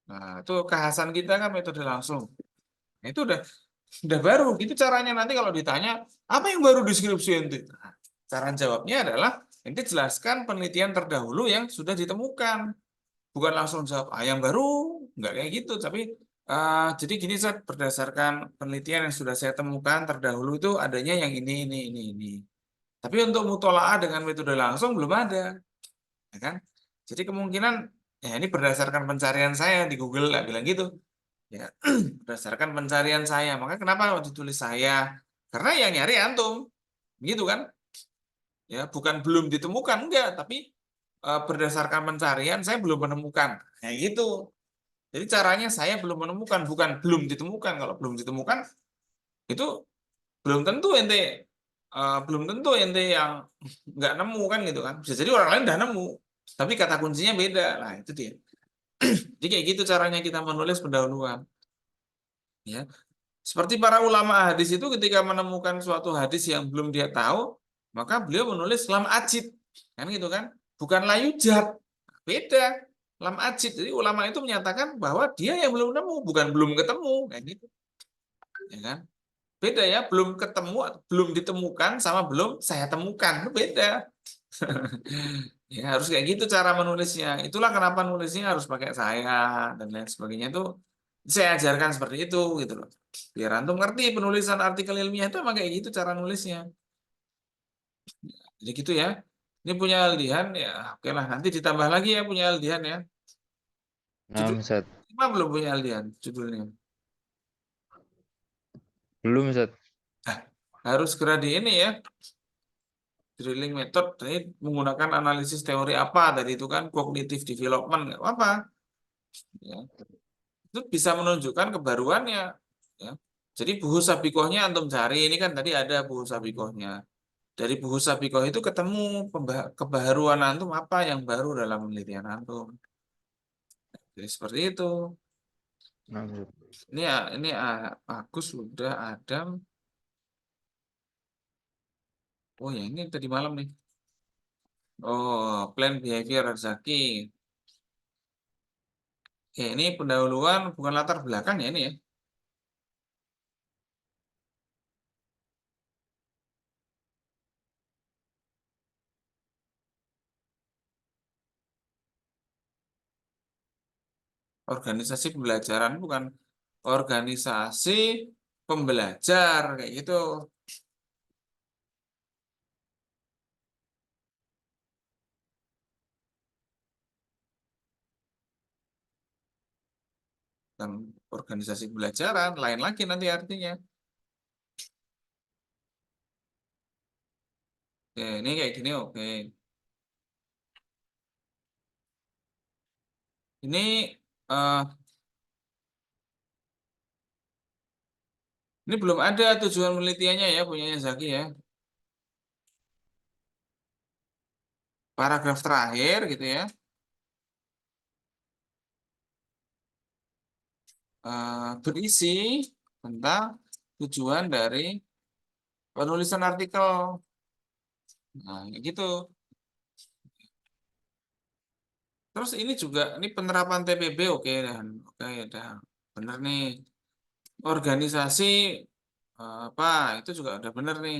Nah, itu kekhasan kita kan metode langsung. Nah, itu udah baru. Itu caranya nanti kalau ditanya, apa yang baru di skripsi ente? Nah, cara jawabnya adalah ente jelaskan penelitian terdahulu yang sudah ditemukan. Bukan langsung jawab, yang baru. Enggak kayak gitu. Tapi jadi gini, Zat, berdasarkan penelitian yang sudah saya temukan terdahulu itu adanya yang ini. Tapi untuk mutolaah dengan metode langsung belum ada, ya kan? Jadi kemungkinan ya ini berdasarkan pencarian saya di Google lah bilang gitu, ya berdasarkan pencarian saya. Maka kenapa kalau ditulis saya? Karena yang nyari antum, gitu kan? Ya bukan belum ditemukan enggak, tapi berdasarkan pencarian saya belum menemukan, kayak gitu. Jadi caranya saya belum menemukan, bukan belum ditemukan. Kalau belum ditemukan itu belum tentu ente belum tentu ente yang nggak nemu kan gitu kan, bisa jadi orang lain udah nemu tapi kata kuncinya beda. Nah itu dia. Jadi kayak gitu caranya kita menulis pendahuluan, ya seperti para ulama hadis itu ketika menemukan suatu hadis yang belum dia tahu, maka beliau menulis lam ajid, kan gitu kan, bukan layujad, beda. Lam ajid, jadi ulama itu menyatakan bahwa dia yang belum nemu, bukan belum ketemu, kayak gitu, ya kan. Beda ya, belum ketemu, belum ditemukan sama belum saya temukan, itu beda. Ya, harus kayak gitu cara menulisnya. Itulah kenapa nulisnya harus pakai saya dan lain sebagainya itu saya ajarkan seperti itu gitu loh. Biar antum ngerti penulisan artikel ilmiah itu emang kayak gitu cara nulisnya. Jadi gitu ya. Ini punya Aldihan ya. Oke lah, nanti ditambah lagi ya punya Aldihan ya. Nah, Judul Ustaz. apa belum punya Aldihan judulnya. Belum, Ustaz. Harus segera di ini ya. Drilling method ini menggunakan analisis teori apa tadi itu kan cognitive development nggak apa-apa ya. Itu bisa menunjukkan kebaruannya ya. Jadi buku sabikohnya antum cari ini kan tadi ada buku sabikohnya. Dari buku sabikoh itu ketemu kebaruan antum apa yang baru dalam penelitian antum. Jadi seperti itu. Nah, Ustaz. Ini ya ini Agus sudah Adam. Oh ya ini tadi malam nih. Oh plan behavior Zaki. Ya ini pendahuluan bukan latar belakang ya ini ya. Organisasi pembelajaran bukan organisasi pembelajar kayak gitu. Bukan organisasi pembelajaran, lain lagi nanti artinya. Oke, ini kayak gini oke. Ini eh, ini belum ada tujuan penelitiannya ya punyanya Zaki ya. Paragraf terakhir gitu ya. Berisi tentang tujuan dari penulisan artikel. Nah, kayak gitu. Terus ini juga, ini penerapan TPB oke dan oke dan bener nih. Organisasi apa itu juga udah bener nih.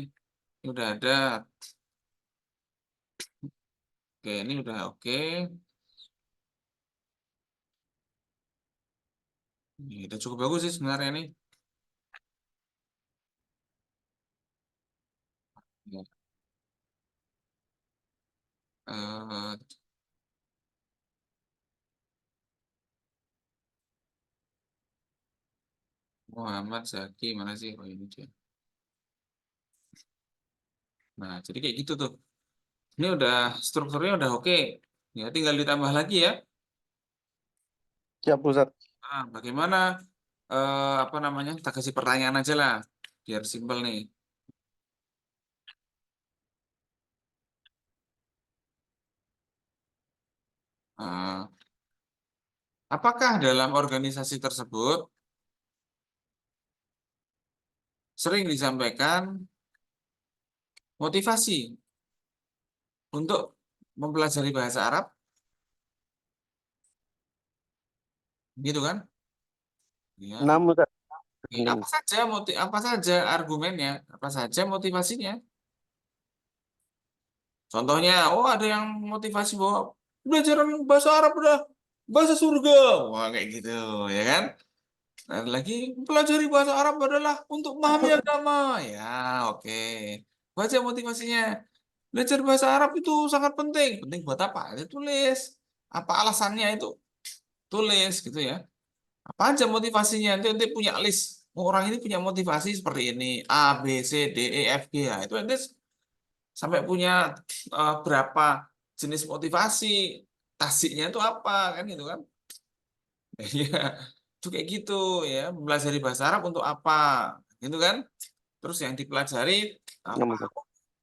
Ini udah ada. Oke, ini udah oke. Ini udah cukup bagus sih sebenarnya nih. Ya. Eh, Muhammad Zaki mana sih? Oh ini dia. Nah, jadi kayak gitu tuh. Ini udah strukturnya udah oke. Ya, tinggal ditambah lagi ya. Siap, Ustaz. Nah, bagaimana apa namanya? Kita kasih pertanyaan aja lah, biar simpel nih. Eh, apakah dalam organisasi tersebut sering disampaikan motivasi untuk mempelajari bahasa Arab, gitu kan? Ya. 6, Ustaz. Oke, 6. apa saja argumennya, apa saja motivasinya? Contohnya, oh ada yang motivasi bahwa belajaran bahasa Arab udah bahasa surga, wah kayak gitu, ya kan? Dan lagi pelajari bahasa Arab adalah untuk memahami agama, ya oke. Baca motivasinya. Belajar bahasa Arab itu sangat penting. Penting buat apa? Itu tulis. Apa alasannya itu? Tulis gitu ya. Apa aja motivasinya? Nanti punya list. Oh, orang ini punya motivasi seperti ini. A, B, C, D, E, F, G. Ya, itu nanti sampai punya berapa jenis motivasi. Tasiknya itu apa? Kan gitu kan? Iya. Itu kayak gitu ya. Mempelajari bahasa Arab untuk apa? Gitu kan? Terus yang dipelajari 6, apa? Ustaz.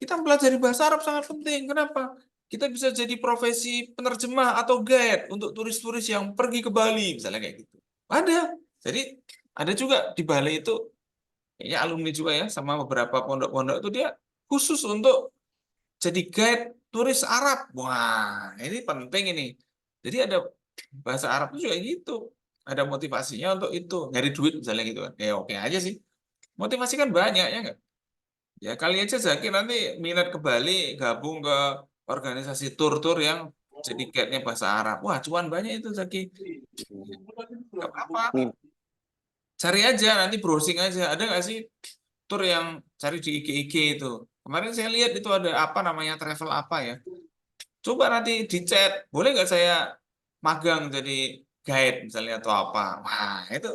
Kita mempelajari bahasa Arab sangat penting. Kenapa? Kita bisa jadi profesi penerjemah atau guide untuk turis-turis yang pergi ke Bali, misalnya kayak gitu. Ada. Jadi ada juga di Bali itu, kayaknya alumni juga ya, sama beberapa pondok-pondok itu dia khusus untuk jadi guide turis Arab. Wah, ini penting ini. Jadi ada bahasa Arab itu juga gitu. Ada motivasinya untuk itu, nyari duit misalnya gitu kan. Ya oke aja sih. Motivasi kan banyak ya nggak? Ya kali aja Zaki nanti minat ke Bali, gabung ke organisasi tur-tur yang jadi guide-nya bahasa Arab. Wah, cuan banyak itu Zaki. Gak apa-apa. Nih, Cari aja, nanti browsing aja. Ada nggak sih tur yang cari di IG-IG itu? Kemarin saya lihat itu ada apa namanya travel apa ya. Coba nanti di chat, boleh nggak saya magang jadi guide misalnya atau apa? Wah, itu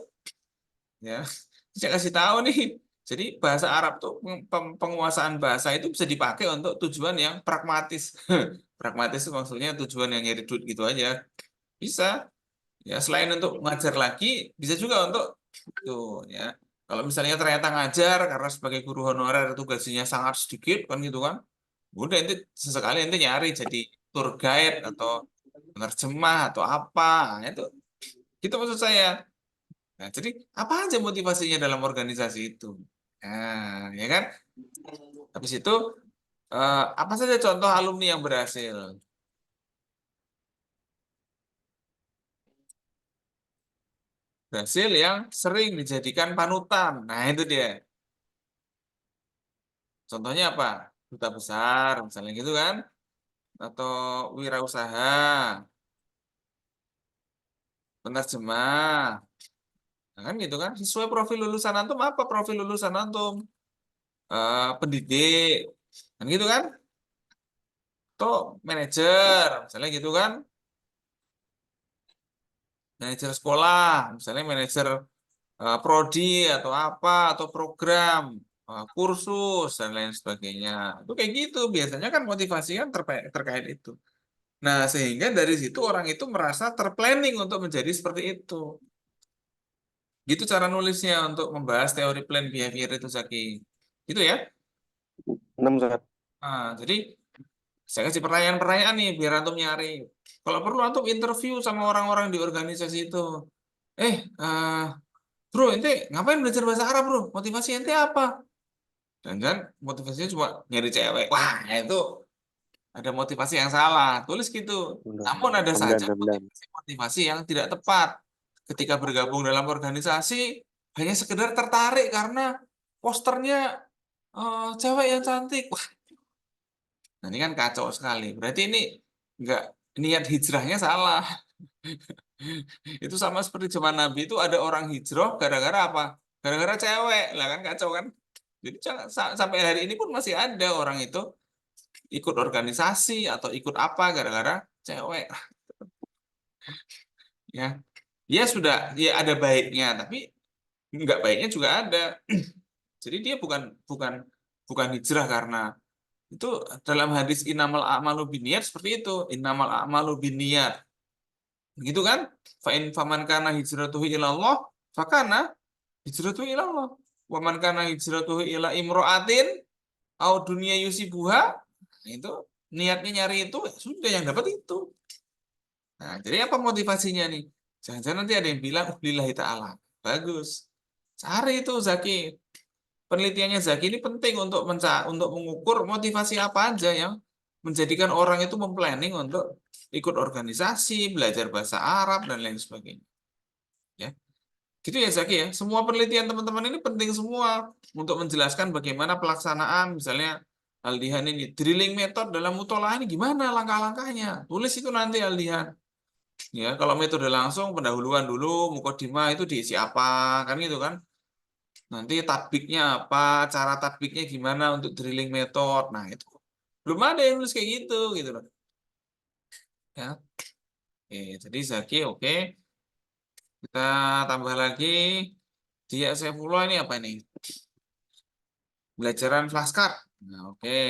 ya. Saya kasih tahu nih. Jadi bahasa Arab tuh penguasaan bahasa itu bisa dipakai untuk tujuan yang pragmatis. Pragmatis itu maksudnya tujuan yang nyari duit gitu aja. Bisa. Ya, selain untuk ngajar lagi, bisa juga untuk itu ya. Kalau misalnya ternyata ngajar karena sebagai guru honorer itu gajinya sangat sedikit kan gitu kan. Udah nanti sesekali nanti nyari jadi tour guide atau penerjemah atau apa. Nah, itu maksud saya. Nah, jadi apa aja motivasinya dalam organisasi itu? Nah, ya kan? Habis itu apa saja contoh alumni yang berhasil? Berhasil yang sering dijadikan panutan. Nah, itu dia. Contohnya apa? Duta besar, misalnya gitu kan? Atau wirausaha, penerjemah. Nah, kan gitu kan? Sesuai profil lulusan antum apa profil lulusan antum? Pendidik. Kan gitu kan? Atau manajer, misalnya gitu kan? Manajer sekolah, misalnya manajer prodi atau apa atau program kursus dan lain sebagainya. Itu kayak gitu biasanya kan motivasi kan terkait itu. Nah, sehingga dari situ orang itu merasa terplanning untuk menjadi seperti itu. Gitu cara nulisnya untuk membahas teori plan behavior itu Zaki. Gitu ya. 6, Ustaz. Nah, jadi saya kasih pertanyaan-pertanyaan nih biar antum nyari. Kalau perlu antum interview sama orang-orang di organisasi itu. Eh, bro, ente ngapain belajar bahasa Arab, bro? Motivasi ente apa? Dan kan motivasinya cuma nyari cewek. Wah, itu Ada motivasi yang salah, tulis gitu. Namun ada saja 9, 9. motivasi yang tidak tepat. Ketika bergabung dalam organisasi, hanya sekedar tertarik karena posternya cewek yang cantik. Wah, nah ini kan kacau sekali. Berarti ini enggak, niat hijrahnya salah. Itu sama seperti zaman Nabi itu ada orang hijrah gara-gara apa? Gara-gara cewek. Lah kan kacau kan? Jadi sampai hari ini pun masih ada orang itu ikut organisasi atau ikut apa gara-gara cewek. Ya. Ya sudah, ya ada baiknya, tapi enggak baiknya juga ada. Jadi dia bukan bukan bukan hijrah karena itu dalam hadis innamal a'malu binniyat seperti itu. Innamal a'malu binniyat. Begitu kan? Faman kana hijratuhu ilallah, fakana hijratuhu ilallah. Wa man kana hijratuhu ila imro'atin au dunia yusibuha, nah, itu niatnya nyari itu ya sudah yang dapat itu. Nah, jadi apa motivasinya nih? Jangan-jangan nanti ada yang bilang lillahi ta'ala. Bagus. Cari itu Zaki. Penelitiannya Zaki ini penting untuk mengukur motivasi apa aja yang menjadikan orang itu memplanning untuk ikut organisasi, belajar bahasa Arab dan lain sebagainya. Ya. Gitu ya Zaki ya. Semua penelitian teman-teman ini penting semua untuk menjelaskan bagaimana pelaksanaan misalnya Aldihan ini drilling method dalam mutolaah ini gimana langkah-langkahnya. Tulis itu nanti Aldihan. Ya, kalau metode langsung pendahuluan dulu, mukodimah itu diisi apa, kan gitu kan. Nanti tatbiknya apa, cara tatbiknya gimana untuk drilling method. Nah, itu belum ada yang nulis kayak gitu loh. Ya. Oke, jadi Zaki oke. Kita tambah lagi dia Saifullah ini apa ini? Belajaran flashcard. Nah, oke.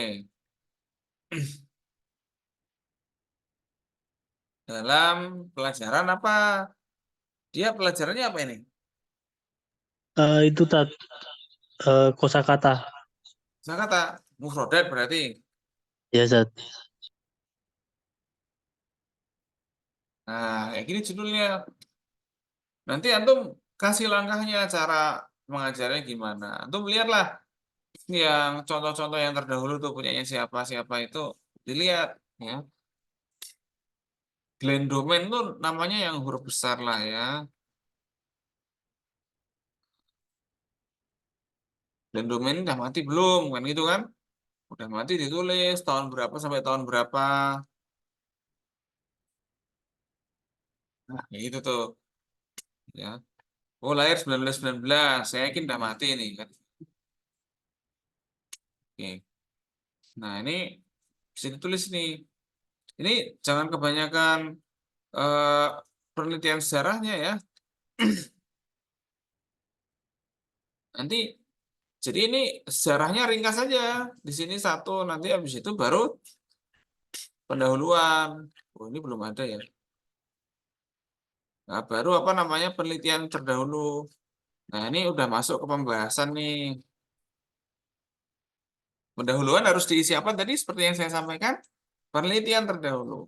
Dalam pelajaran apa? Dia pelajarannya apa ini? Itu kosakata. Saya kata mufrodat berarti. Ya, Zat. Nah, kayak gini judulnya. Nanti antum kasih langkahnya cara mengajarnya gimana. Antum lihatlah yang contoh-contoh yang terdahulu tuh punyanya siapa itu dilihat ya. Glenn Domain tuh namanya yang huruf besar lah ya. Glenn Domain udah mati belum kan gitu kan? Udah mati ditulis tahun berapa sampai tahun berapa. Nah, kayak gitu tuh ya. Oh, lahir 1919. Saya yakin udah mati nih kan. Oke. Nah, ini bisa ditulis nih. Ini jangan kebanyakan eh, penelitian sejarahnya ya. Nanti jadi ini sejarahnya ringkas saja. Di sini satu, nanti habis itu baru pendahuluan. Oh, ini belum ada ya. Nah, baru apa namanya penelitian terdahulu. Nah, ini udah masuk ke pembahasan nih. Pendahuluan harus diisi apa tadi? Seperti yang saya sampaikan, penelitian terdahulu.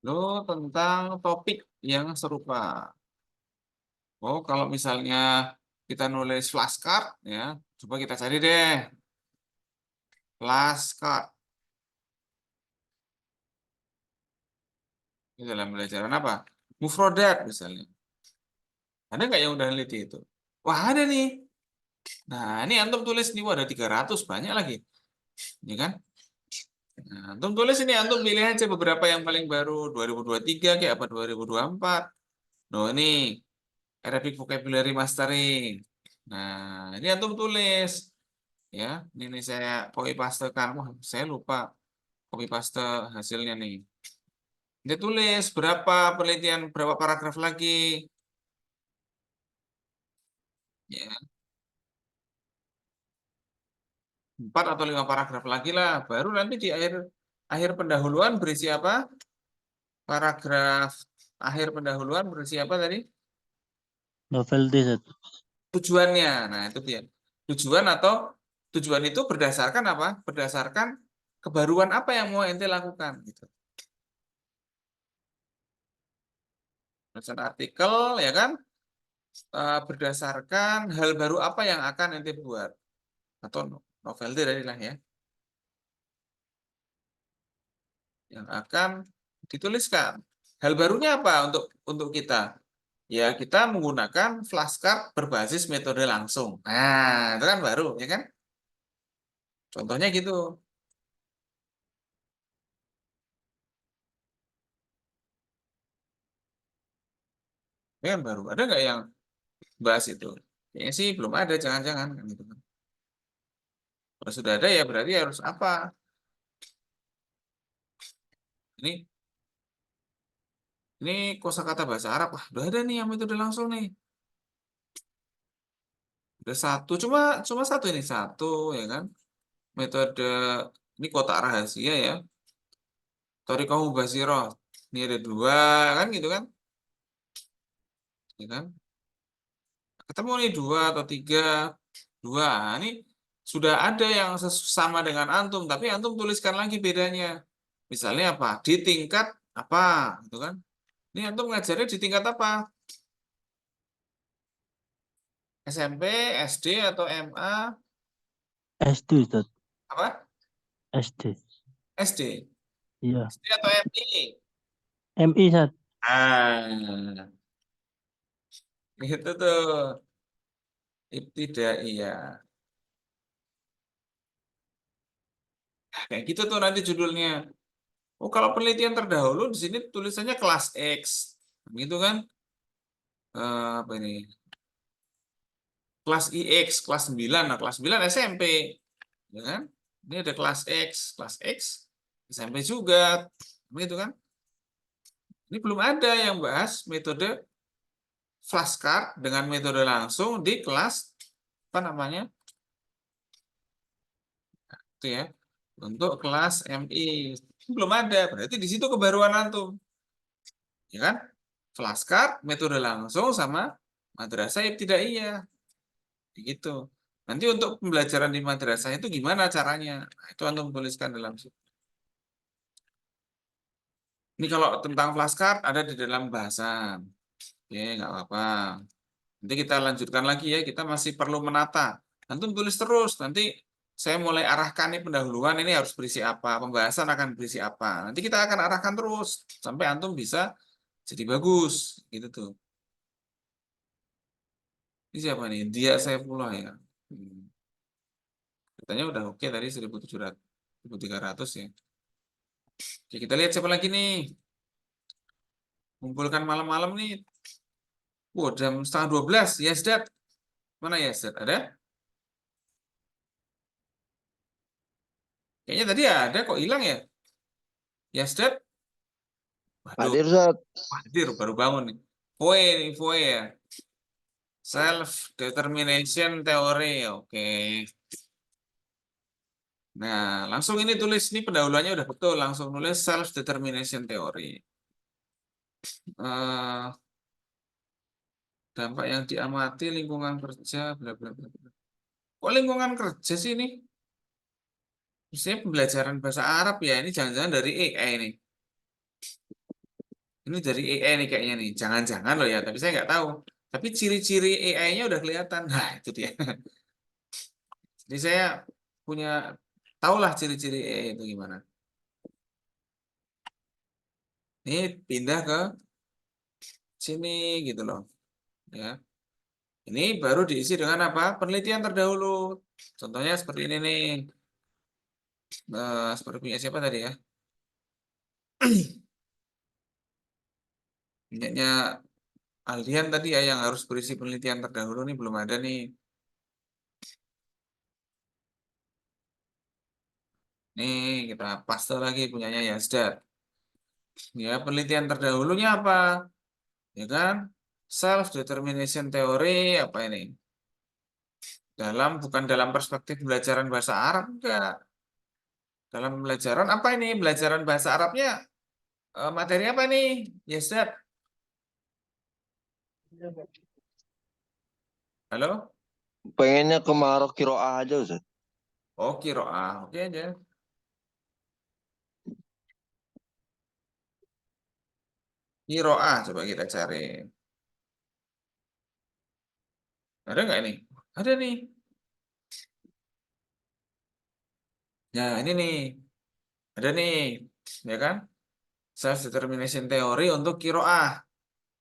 Lalu tentang topik yang serupa. Oh, kalau misalnya kita nulis flashcard, ya, coba kita cari deh. Flashcard. Ini dalam pelajaran apa? Mufrodat misalnya. Ada nggak yang udah neliti itu? Wah, ada nih. Nah, ini antum tulis nih, wah, ada 300, banyak lagi. Ini kan? Nah, antum tulis ini, antum pilih aja beberapa yang paling baru, 2023 kayak apa 2024. Nah, ini Arabic Vocabulary Mastering. Nah, ini antum tulis. Ya, ini saya copy pastekan. Wah, saya lupa copy paste hasilnya nih. Dia tulis berapa penelitian, berapa paragraf lagi. Ya, 4 atau 5 paragraf lagi lah. Baru nanti di akhir pendahuluan berisi apa? Paragraf akhir pendahuluan berisi apa tadi? Novel D, Zat. Tujuannya. Nah, itu dia. Tujuan itu berdasarkan apa? Berdasarkan kebaruan apa yang mau ente lakukan gitu. Berdasarkan artikel ya kan? Berdasarkan hal baru apa yang akan ente buat atau novel D tadi lah ya. Yang akan dituliskan. Hal barunya apa untuk kita? Ya, kita menggunakan flashcard berbasis metode langsung. Nah, itu kan baru, ya kan? Contohnya gitu. Ini kan baru. Ada nggak yang bahas itu? Kayaknya sih belum ada, jangan-jangan. Kan gitu. Kalau sudah ada ya berarti harus apa? Ini kosakata bahasa Arab. Wah, udah ada nih yang metode langsung nih. Udah satu, cuma satu ini satu, ya kan? Metode ini kotak rahasia ya. Thoriqah Mubashiroh. Ini ada dua, kan gitu kan? Ya kan? Ketemu nih dua atau tiga, dua. Nah, ini sudah ada yang sama dengan antum, tapi antum tuliskan lagi bedanya. Misalnya apa? Di tingkat apa, gitu kan? Ini antum ngajarnya di tingkat apa? SMP, SD atau MA? SD Ustaz. Apa? SD. SD. Iya. SD atau MI? MI Ustaz. Ah, itu tuh ibtidaiyah. Kayak gitu tuh nanti judulnya. Oh, kalau penelitian terdahulu di sini tulisannya kelas X. Gitu kan? Apa ini? Kelas IX, kelas 9. Nah, kelas 9 SMP. Ya kan? Ini ada kelas X SMP juga. Begitu kan? Ini belum ada yang bahas metode flashcard dengan metode langsung di kelas apa namanya? Itu ya. Untuk kelas MI belum ada. Berarti di situ kebaruan antum. Ya kan? Flashcard, metode langsung sama madrasah ibtidaiyah. Gitu. Nanti untuk pembelajaran di madrasah itu gimana caranya? Nah, itu antum tuliskan dalam situ. Ini kalau tentang flashcard ada di dalam bahasan. Oke, nggak apa-apa. Nanti kita lanjutkan lagi ya. Kita masih perlu menata. Antum tulis terus. Nanti saya mulai arahkan nih pendahuluan ini harus berisi apa, pembahasan akan berisi apa. Nanti kita akan arahkan terus sampai antum bisa jadi bagus, gitu tuh. Ini siapa nih? Dia Saifullah ya. Katanya udah oke tadi 1.700, 1.300 ya. Oke, kita lihat siapa lagi nih. Kumpulkan malam-malam nih. Jam setengah 12. Yazdad. Mana Yazdad? Ada? Kayaknya tadi ada kok hilang ya. Yazdad. Waduh, Hadir, Ustaz. hadir baru bangun nih. Voe nih, Voe ya. Self determination theory. Oke. Nah, langsung ini tulis nih pendahuluannya udah betul, langsung nulis self determination theory. Dampak yang diamati lingkungan kerja bla bla bla. Kok lingkungan kerja sih ini? Misalnya pembelajaran bahasa Arab ya, ini jangan-jangan dari AI nih. Ini dari AI nih kayaknya nih. Jangan-jangan loh ya, tapi saya nggak tahu. Tapi ciri-ciri AI-nya udah kelihatan. Nah, itu dia. Jadi saya punya tahulah ciri-ciri AI itu gimana. Ini pindah ke sini gitu loh. Ya. Ini baru diisi dengan apa? Penelitian terdahulu. Contohnya seperti ini nih. Seperti punya siapa tadi ya? Punyanya Aldian tadi ya yang harus berisi penelitian terdahulu nih belum ada nih. Nih kita paste lagi punyanya Yazdad. Ya penelitian terdahulunya apa? Ya kan? Self determination theory apa ini? Bukan dalam perspektif pembelajaran bahasa Arab enggak. Dalam pembelajaran apa ini? Pembelajaran bahasa Arabnya materi apa nih? Yazdad. Halo? Pengennya ke Marok Kiroah aja, Ustaz. Oh, kiroah. Oke aja. Kiroah coba kita cari. Ada nggak nih? Ada nih. Nah, ini nih. Ada nih, ya kan? Self determination theory untuk kiroah.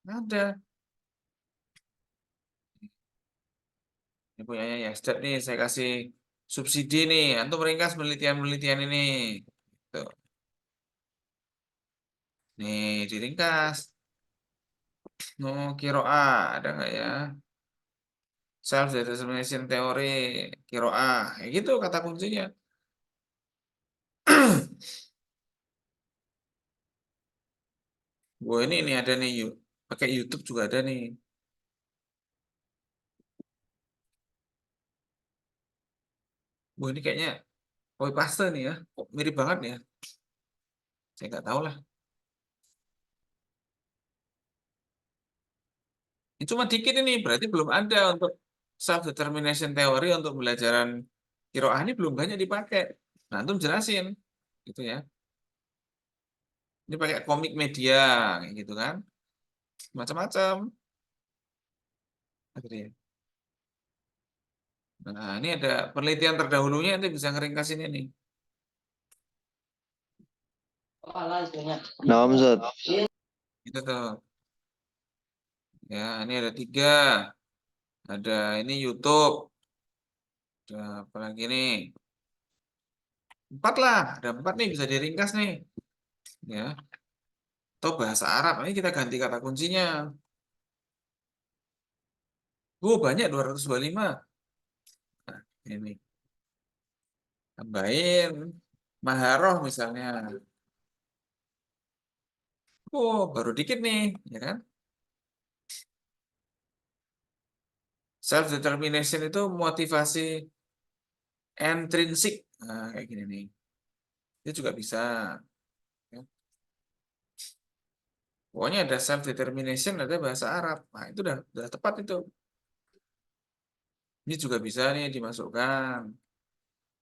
Ada. Ini punyanya ya, nih saya kasih subsidi nih. Antum ringkas penelitian-penelitian ini. Tuh. Nih, diringkas. No kiroah, ada nggak ya? Self determination theory kiroah. Ya gitu kata kuncinya. Wah, ini ada nih yuk. Pakai YouTube juga ada nih. Wah, ini kayaknya copy paste nih ya. Kok mirip banget nih ya. Saya nggak tahu lah. Ini cuma dikit ini, berarti belum ada untuk self determination theory untuk pembelajaran kiroah ini belum banyak dipakai. Nah, antum jelasin gitu ya. Ini pakai komik media kayak gitu kan. Macam-macam. Gitu ya. Nah, ini ada penelitian terdahulunya nanti bisa ngeringkasin ini. Nah, Ustaz. Gitu tuh. Ya, ini ada 3. Ada ini YouTube. Ada apa lagi nih? 4 lah. Ada 4 nih bisa diringkas nih. Ya. Atau bahasa Arab. Ini kita ganti kata kuncinya. Banyak 225. Nah, ini. Tambahin maharoh misalnya. Baru dikit nih, ya kan? Self determination itu motivasi intrinsik. Nah, kayak gini nih. Itu juga bisa. Ya. Pokoknya ada self determination, ada bahasa Arab. Nah, itu udah tepat itu. Ini juga bisa nih dimasukkan.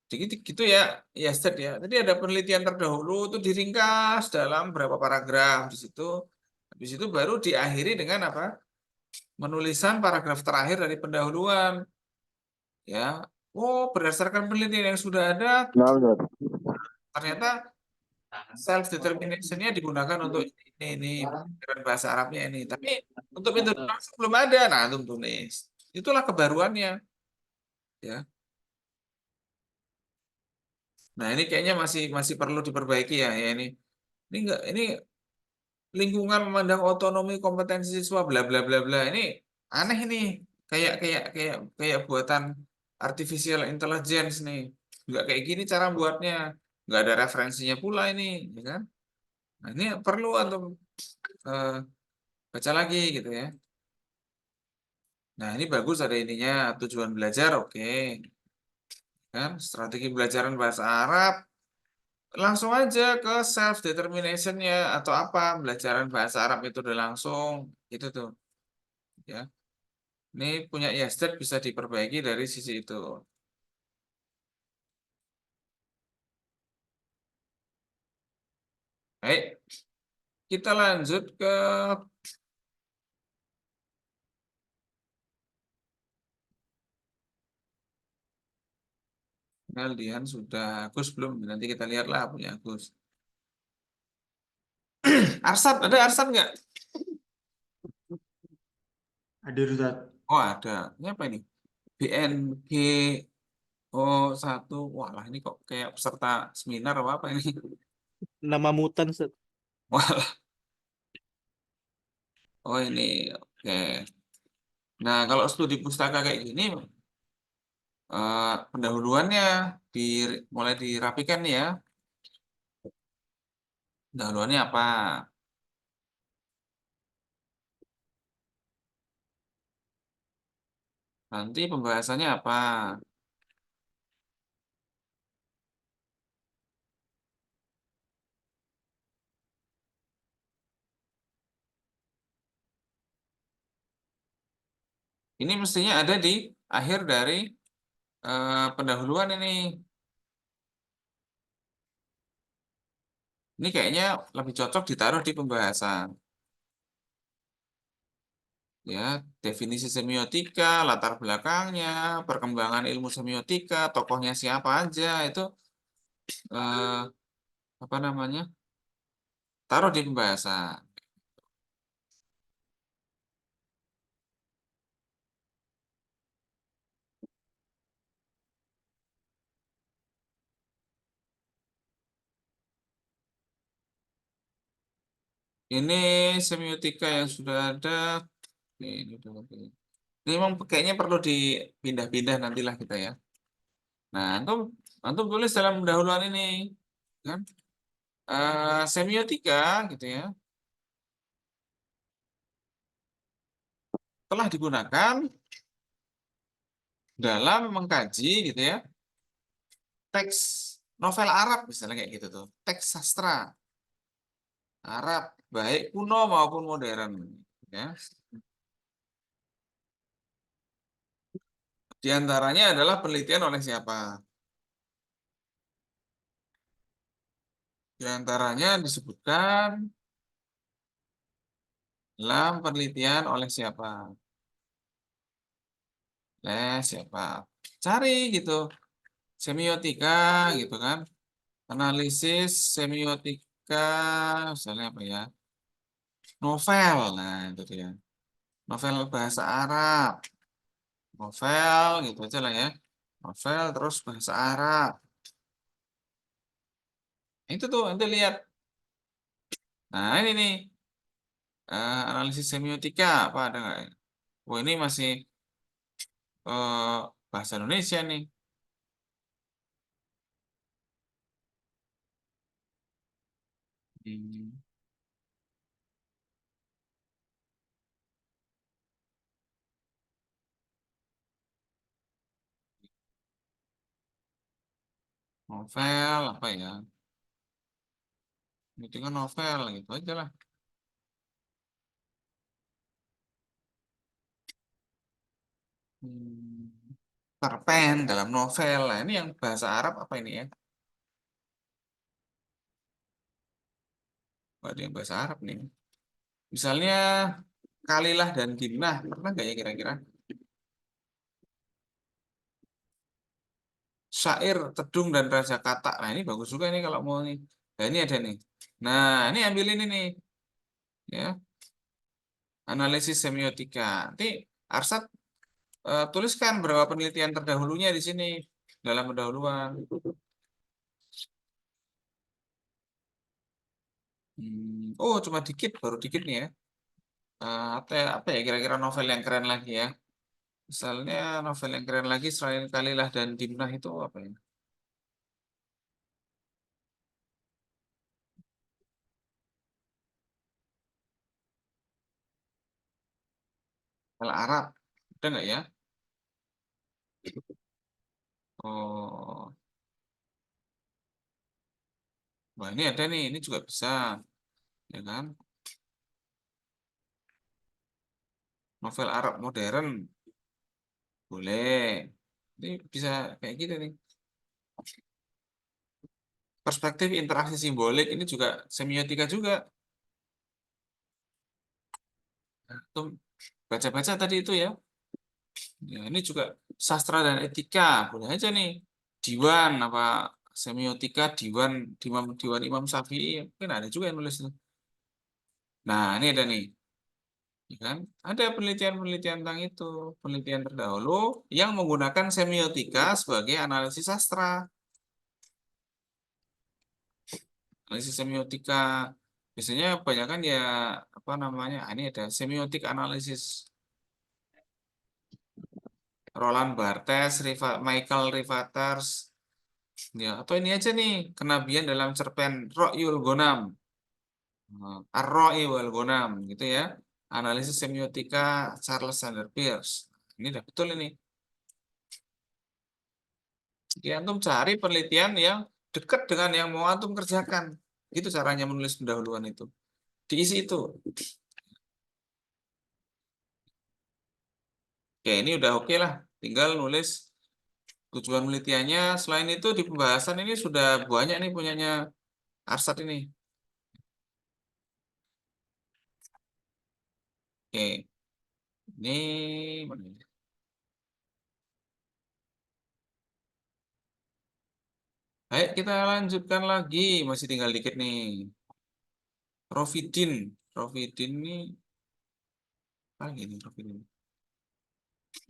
Jadi gitu ya, ya Ustaz ya. Tadi ada penelitian terdahulu itu diringkas dalam berapa paragraf di situ. Habis itu baru diakhiri dengan apa? Menulisan paragraf terakhir dari pendahuluan. Ya, berdasarkan penelitian yang sudah ada, Nah, Ustaz. ternyata self determination-nya digunakan untuk ini pelajaran bahasa Arabnya ini. Tapi untuk metode langsung belum ada. Nah, itu tulis. Itulah kebaruannya, ya. Nah, ini kayaknya masih masih perlu diperbaiki ya, ya ini. Ini lingkungan memandang otonomi kompetensi siswa bla bla bla bla. Ini aneh ini. Kayak buatan artificial intelligence nih. Nggak kayak gini cara buatnya. Nggak ada referensinya pula ini, ya kan? Nah, ini perlu untuk eh, baca lagi gitu ya. Nah, ini bagus ada ininya, tujuan belajar, oke. Kan? Strategi pembelajaran bahasa Arab, langsung aja ke self determination-nya atau apa, pembelajaran bahasa Arab itu udah langsung, itu tuh. Ya. Ini punya Yazdad bisa diperbaiki dari sisi itu. Baik, kita lanjut ke Dian sudah, Agus belum, nanti kita lihatlah punya Agus. Arsad, ada Arsad nggak? Ada Ustaz. Oh ada, ini apa ini? BNG satu, wah lah ini kok kayak peserta seminar apa ini? Nama mutan Ustaz. Wah, oh ini, oke. Nah kalau studi pustaka kayak gini, pendahuluannya di, mulai dirapikan nih ya. Pendahuluannya apa? Nanti pembahasannya apa? Ini mestinya ada di akhir dari pendahuluan ini. Ini kayaknya lebih cocok ditaruh di pembahasan. Ya, definisi semiotika, latar belakangnya, perkembangan ilmu semiotika, tokohnya siapa aja, itu eh, apa namanya? Taruh di pembahasan. Ini semiotika yang sudah ada. Ini udah oke. Ini memang kayaknya perlu dipindah-pindah nantilah kita ya. Nah, antum tulis dalam pendahuluan ini, kan? Semiotika gitu ya, telah digunakan dalam mengkaji gitu ya, teks novel Arab misalnya kayak gitu tuh, teks sastra Arab baik kuno maupun modern ya. Di antaranya adalah penelitian oleh siapa? Di antaranya disebutkan dalam penelitian oleh siapa? Siapa? Cari gitu, semiotika gitu kan. Analisis semiotika misalnya apa ya? Novel. Nah, itu dia. Novel bahasa Arab. Novel gitu aja lah ya. Novel terus bahasa Arab. Itu tuh nanti lihat. Nah, ini nih analisis semiotika apa ada nggak ya? Oh, ini masih eh, bahasa Indonesia nih. Hmm, Novel apa ya? Itu kan novel gitu aja lah. Hmm, Cerpen dalam novel. Nah, ini yang bahasa Arab apa ini ya? Oh, ada yang bahasa Arab nih. Misalnya Kalilah dan Gimnah, pernah nggak ya kira-kira? Syair, Tedung dan Raja Katak. Nah, ini bagus juga nih kalau mau nih. Nah, ini ada nih. Nah, ini ambil ini nih, ya. Analisis semiotika. Nanti Arsat tuliskan berapa penelitian terdahulunya di sini dalam pendahuluan. Oh, cuma dikit, baru dikit nih ya. Apa ya kira-kira novel yang keren lagi ya? Misalnya novel yang keren lagi selain Kalilah dan Dimnah itu apa ya? Novel Arab, ada nggak ya? Oh, wah ini ada nih, ini juga bisa, ya kan? Novel Arab modern, boleh. Ini bisa kayak gitu nih. Perspektif interaksi simbolik ini juga semiotika juga. Tuh baca-baca tadi itu ya. Ya, ini juga sastra dan etika, boleh aja nih. Diwan apa semiotika Diwan Diwan Imam Syafi'i, mungkin ada juga yang nulis. Nah, ini ada nih, ya kan? Ada penelitian-penelitian tentang itu, penelitian terdahulu yang menggunakan semiotika sebagai analisis sastra. Analisis semiotika biasanya kebanyakan ya apa namanya? Ini ada semiotik analisis Roland Barthes, Michael Rivaters, ya atau ini aja nih kenabian dalam cerpen Ro'yul Ghanam, Ar-Ra'i wal Ghanam gitu ya. Analisis semiotika Charles Sanders Peirce. Ini udah betul ini. Jadi antum cari penelitian yang dekat dengan yang mau antum kerjakan. Itu caranya menulis pendahuluan itu. Diisi itu. Oke, ini udah oke lah. Tinggal nulis tujuan penelitiannya. Selain itu di pembahasan ini sudah banyak nih punyanya Arsat ini. Oke, ini mana ini? Baik, kita lanjutkan lagi. Masih tinggal dikit nih. Rofidin. Rofidin ini pagi nih Rofidin.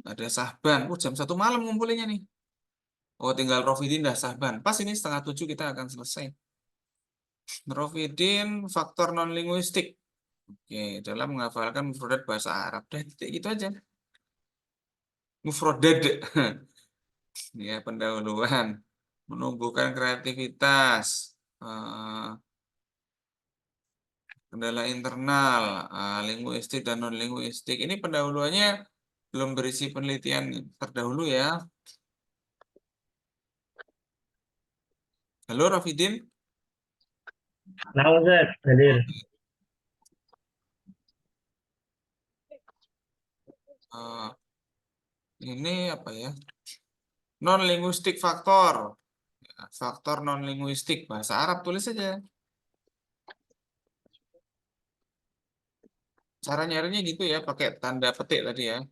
Ada Sahban. Jam 1 malam ngumpulinnya nih. Oh, tinggal Rofidin dah Sahban. Pas ini 6:30 kita akan selesai. Rofidin faktor non-linguistik. Oke, dalam menghafalkan mufradat bahasa Arab. Dah, titik gitu aja. Mufradat. Ya, pendahuluan. Menumbuhkan kreativitas. Eh, kendala internal, linguistik dan non-linguistik. Ini pendahuluannya belum berisi penelitian terdahulu ya. Halo Rafidin. Nah, Ustaz, hadir. Eh, ini apa ya? Non-linguistik faktor. Faktor non-linguistik. Bahasa Arab tulis saja. Cara nyarinya gitu ya, pakai tanda petik tadi ya.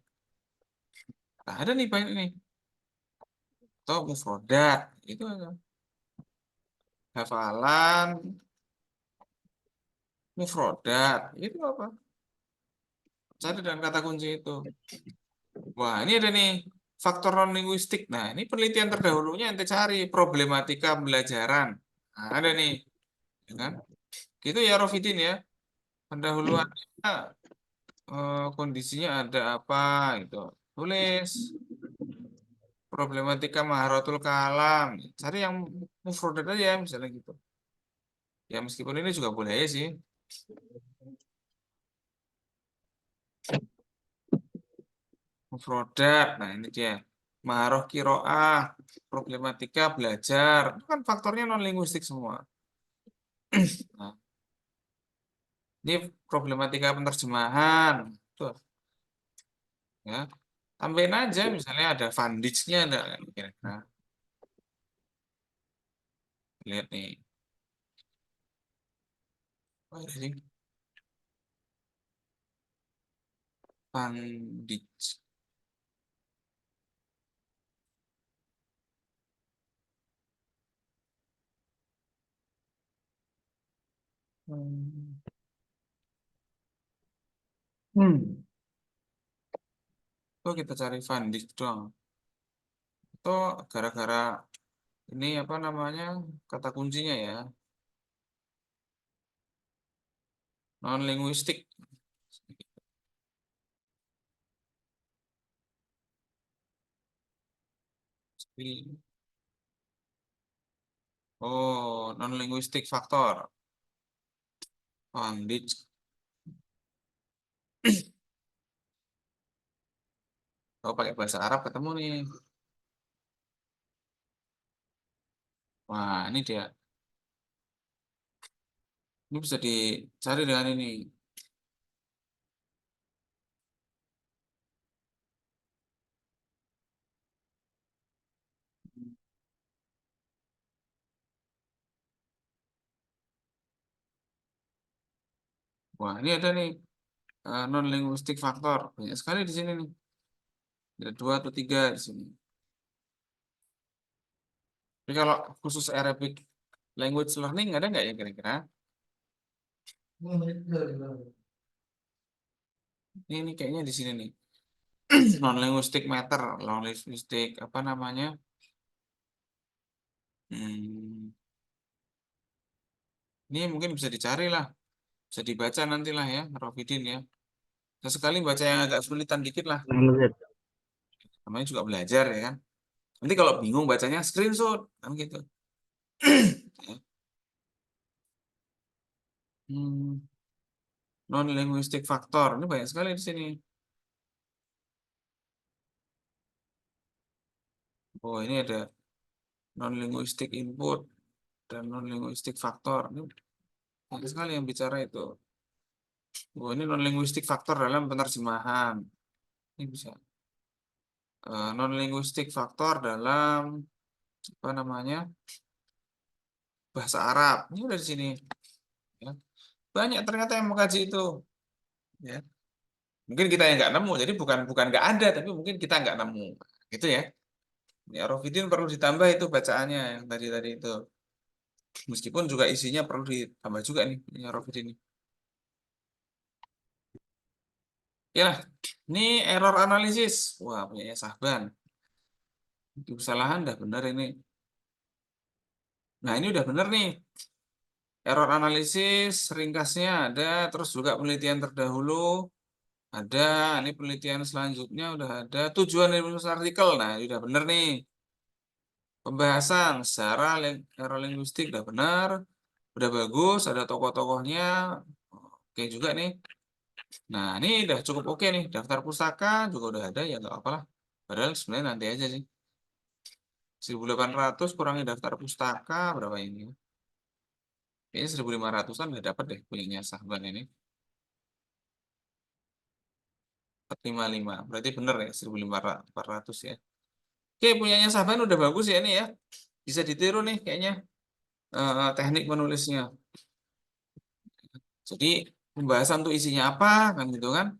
Nah, ada nih banyak nih. Atau mufrodat. Itu aja. Hafalan. Mufrodat. Itu apa? Cari dengan kata kunci itu. Wah, ini ada nih faktor non-linguistik. Nah, ini penelitian terdahulunya ente cari problematika pembelajaran. Nah, ada nih, ya kan? Gitu ya Rofidin ya. Pendahuluannya kondisinya ada apa gitu. Tulis problematika maharatul kalam. Cari yang mufrodat aja misalnya gitu. Ya meskipun ini juga boleh ya sih. Mufrodat. Nah, ini dia. Maharoh kiroah, problematika belajar. Itu kan faktornya non-linguistik semua. Nah, ini problematika penerjemahan. Tuh, ya. Tambahin aja misalnya ada Vandijnya ada kira-kira. Lihat nih. Oh, ada sih. Vandij. Hmm. Tuh kita cari Vandij doang. Itu gara-gara ini apa namanya kata kuncinya ya non linguistik. Oh, non linguistik faktor. Vandij. Kalau pakai bahasa Arab ketemu nih. Wah, ini dia. Ini bisa dicari dengan ini. Wah, ini ada nih non linguistik faktor. Banyak sekali di sini nih. Ada 2 atau 3 di sini. Tapi kalau khusus Arabic language learning ada nggak ya kira-kira? Ini kayaknya di sini nih. Non linguistic matter, non linguistic apa namanya? Hmm, ini mungkin bisa dicari lah, bisa dibaca nantilah ya, Rofidin ya. Sesekali baca yang agak sulitan dikit lah, Nah, Ustaz. namanya juga belajar ya kan. Nanti kalau bingung bacanya screenshot kan gitu. Non linguistic faktor ini banyak sekali di sini. Oh ini ada non linguistic input dan non linguistic faktor. Ini banyak sekali yang bicara itu. Oh ini non linguistic faktor dalam penerjemahan. Ini bisa non linguistic faktor dalam apa namanya bahasa Arab. Ini udah di sini. Ya. Banyak ternyata yang mengkaji itu. Ya. Mungkin kita yang nggak nemu, jadi bukan bukan nggak ada, tapi mungkin kita nggak nemu, gitu ya. Ya, Rofidin perlu ditambah itu bacaannya yang tadi itu. Meskipun juga isinya perlu ditambah juga nih, ya Rofidin. Ya, ini error analisis. Wah, punya Sahban. Itu kesalahan dah benar ini. Nah, ini udah benar nih. Error analisis ringkasnya ada, terus juga penelitian terdahulu ada, ini penelitian selanjutnya udah ada, tujuan dari penulis artikel. Nah, ini udah benar nih. Pembahasan secara error linguistik udah benar, udah bagus, ada tokoh-tokohnya. Oke juga nih. Nah, ini udah cukup oke nih. Daftar pustaka juga udah ada, ya nggak apa-apa. Padahal sebenarnya nanti aja sih. 1.800 kurangi daftar pustaka, berapa ini? Kayaknya 1.500-an udah dapat deh punyanya Sahban ini. 455. Berarti bener ya, 1.400 ya. Oke, punyanya Sahban udah bagus ya ini ya. Bisa ditiru nih kayaknya teknik menulisnya. Jadi pembahasan tuh isinya apa kan gitu kan?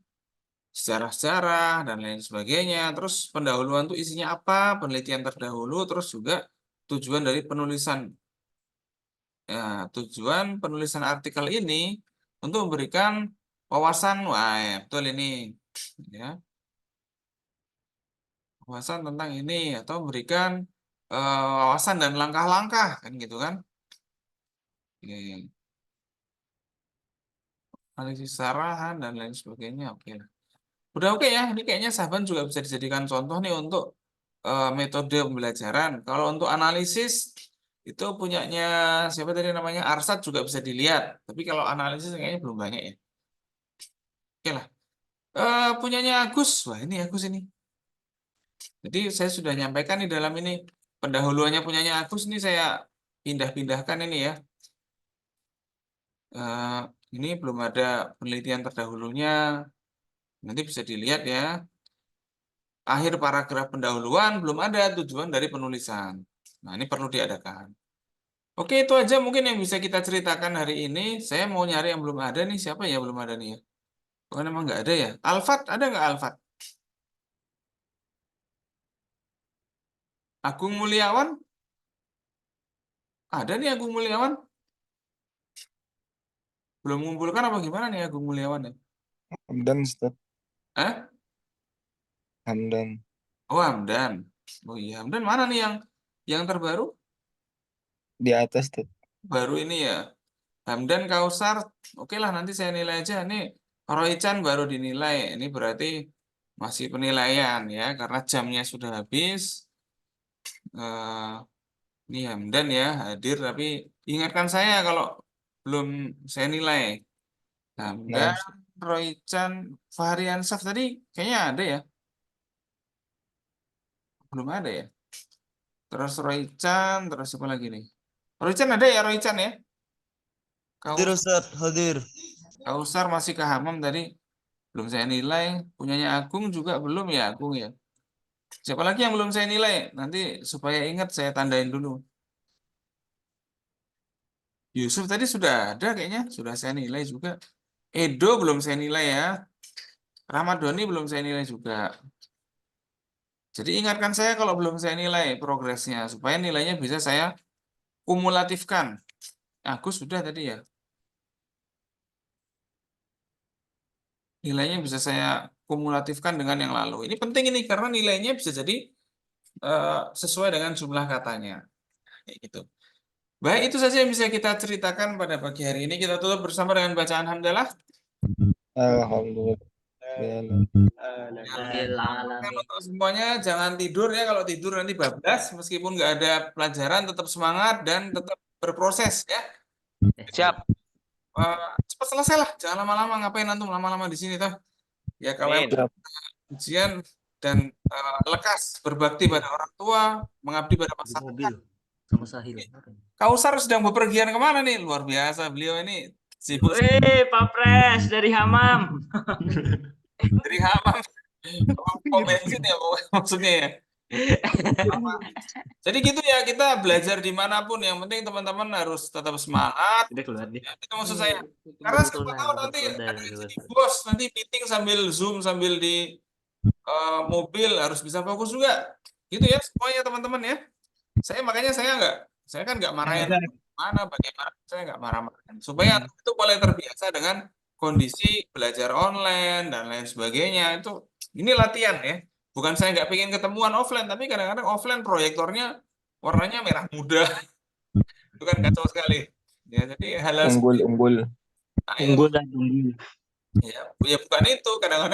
Sejarah-sejarah dan lain sebagainya. Terus pendahuluan tuh isinya apa? Penelitian terdahulu, terus juga tujuan dari penulisan. Ya, tujuan penulisan artikel ini untuk memberikan wawasan, wah ya, betul ini, ya, wawasan tentang ini atau memberikan wawasan dan langkah-langkah kan gitu kan? Oke. Analisis sarahan dan lain sebagainya, oke lah. Udah oke ya, ini kayaknya Saban juga bisa dijadikan contoh nih untuk metode pembelajaran. Kalau untuk analisis itu punyanya siapa tadi namanya Arsat juga bisa dilihat. Tapi kalau analisis kayaknya belum banyak ya. Oke lah. Punyanya Agus, wah ini Agus ini. Jadi saya sudah nyampaikan di dalam ini pendahuluannya punyanya Agus ini saya pindah-pindahkan ini ya. Eh, ini belum ada penelitian terdahulunya. Nanti bisa dilihat ya. Akhir paragraf pendahuluan belum ada tujuan dari penulisan. Nah, ini perlu diadakan. Oke, itu aja mungkin yang bisa kita ceritakan hari ini. Saya mau nyari yang belum ada nih. Siapa ya belum ada nih ya? Oh, emang nggak ada ya? Alfat, ada nggak Alfat? Agung Mulyawan? Ada nih Agung Mulyawan? Belum mengumpulkan apa gimana nih Agung Mulyawan ya? Hamdan, Ustaz. Eh? Hamdan. Oh, Hamdan. Oh iya, Hamdan mana nih yang terbaru? Di atas, Ustaz. Baru ini ya. Hamdan Kausar, oke lah nanti saya nilai aja. Ini Roy Chan baru dinilai. Ini berarti masih penilaian ya, karena jamnya sudah habis. Ini Hamdan ya hadir, tapi ingatkan saya kalau belum saya nilai. Nah, Hamdan, Roy Chan, Fahri Ansaf tadi kayaknya ada ya? Belum ada ya? Terus Roy Chan, terus apa lagi nih? Roy Chan ada ya Roy Chan ya? Hadir Ustaz, hadir. Kausar masih ke Hamam tadi belum saya nilai. Punyanya Agung juga belum ya Agung ya. Siapa lagi yang belum saya nilai? Nanti supaya ingat saya tandain dulu. Yusuf tadi sudah ada kayaknya, sudah saya nilai juga. Edo belum saya nilai ya. Ramadhani belum saya nilai juga. Jadi ingatkan saya kalau belum saya nilai progresnya supaya nilainya bisa saya kumulatifkan. Agus sudah tadi ya. Nilainya bisa saya kumulatifkan dengan yang lalu. Ini penting ini karena nilainya bisa jadi sesuai dengan jumlah katanya. Kayak gitu. Baik, itu saja yang bisa kita ceritakan pada pagi hari ini. Kita tutup bersama dengan bacaan hamdalah. Alhamdulillah. Kan untuk semuanya jangan tidur ya. Kalau tidur nanti bablas. Meskipun nggak ada pelajaran, tetap semangat dan tetap berproses ya. Siap. Cepat selesai lah. Jangan lama-lama. Ngapain antum lama-lama di sini toh? Ya kalau Amin. ujian dan lekas berbakti pada orang tua, mengabdi pada masyarakat. sama Sahil. Kausar sedang bepergian kemana nih? Luar biasa beliau ini sibuk Pak Pres dari Hamam. dari Hamam. Pom bensin ya maksudnya ya. Jadi gitu ya, kita belajar dimanapun. Yang penting teman-teman harus tetap semangat. Udah keluar deh. Ya, itu maksud saya. Karena siapa tahu nanti ada yang jadi bos, nanti meeting sambil Zoom, sambil di mobil harus bisa fokus juga. Gitu ya semuanya teman-teman ya. Makanya saya kan nggak marahin Ustaz. mana bagaimana, saya nggak marah-marahin supaya itu mulai terbiasa dengan kondisi belajar online dan lain sebagainya. Ini latihan ya. Bukan saya nggak pengen ketemuan offline, tapi kadang-kadang offline proyektornya warnanya merah muda. Itu kan kacau sekali. Ya, jadi hal-hal Unggul, seperti unggul. nah, ya, Unggul dan unggul. ya bukan itu kadang-kadang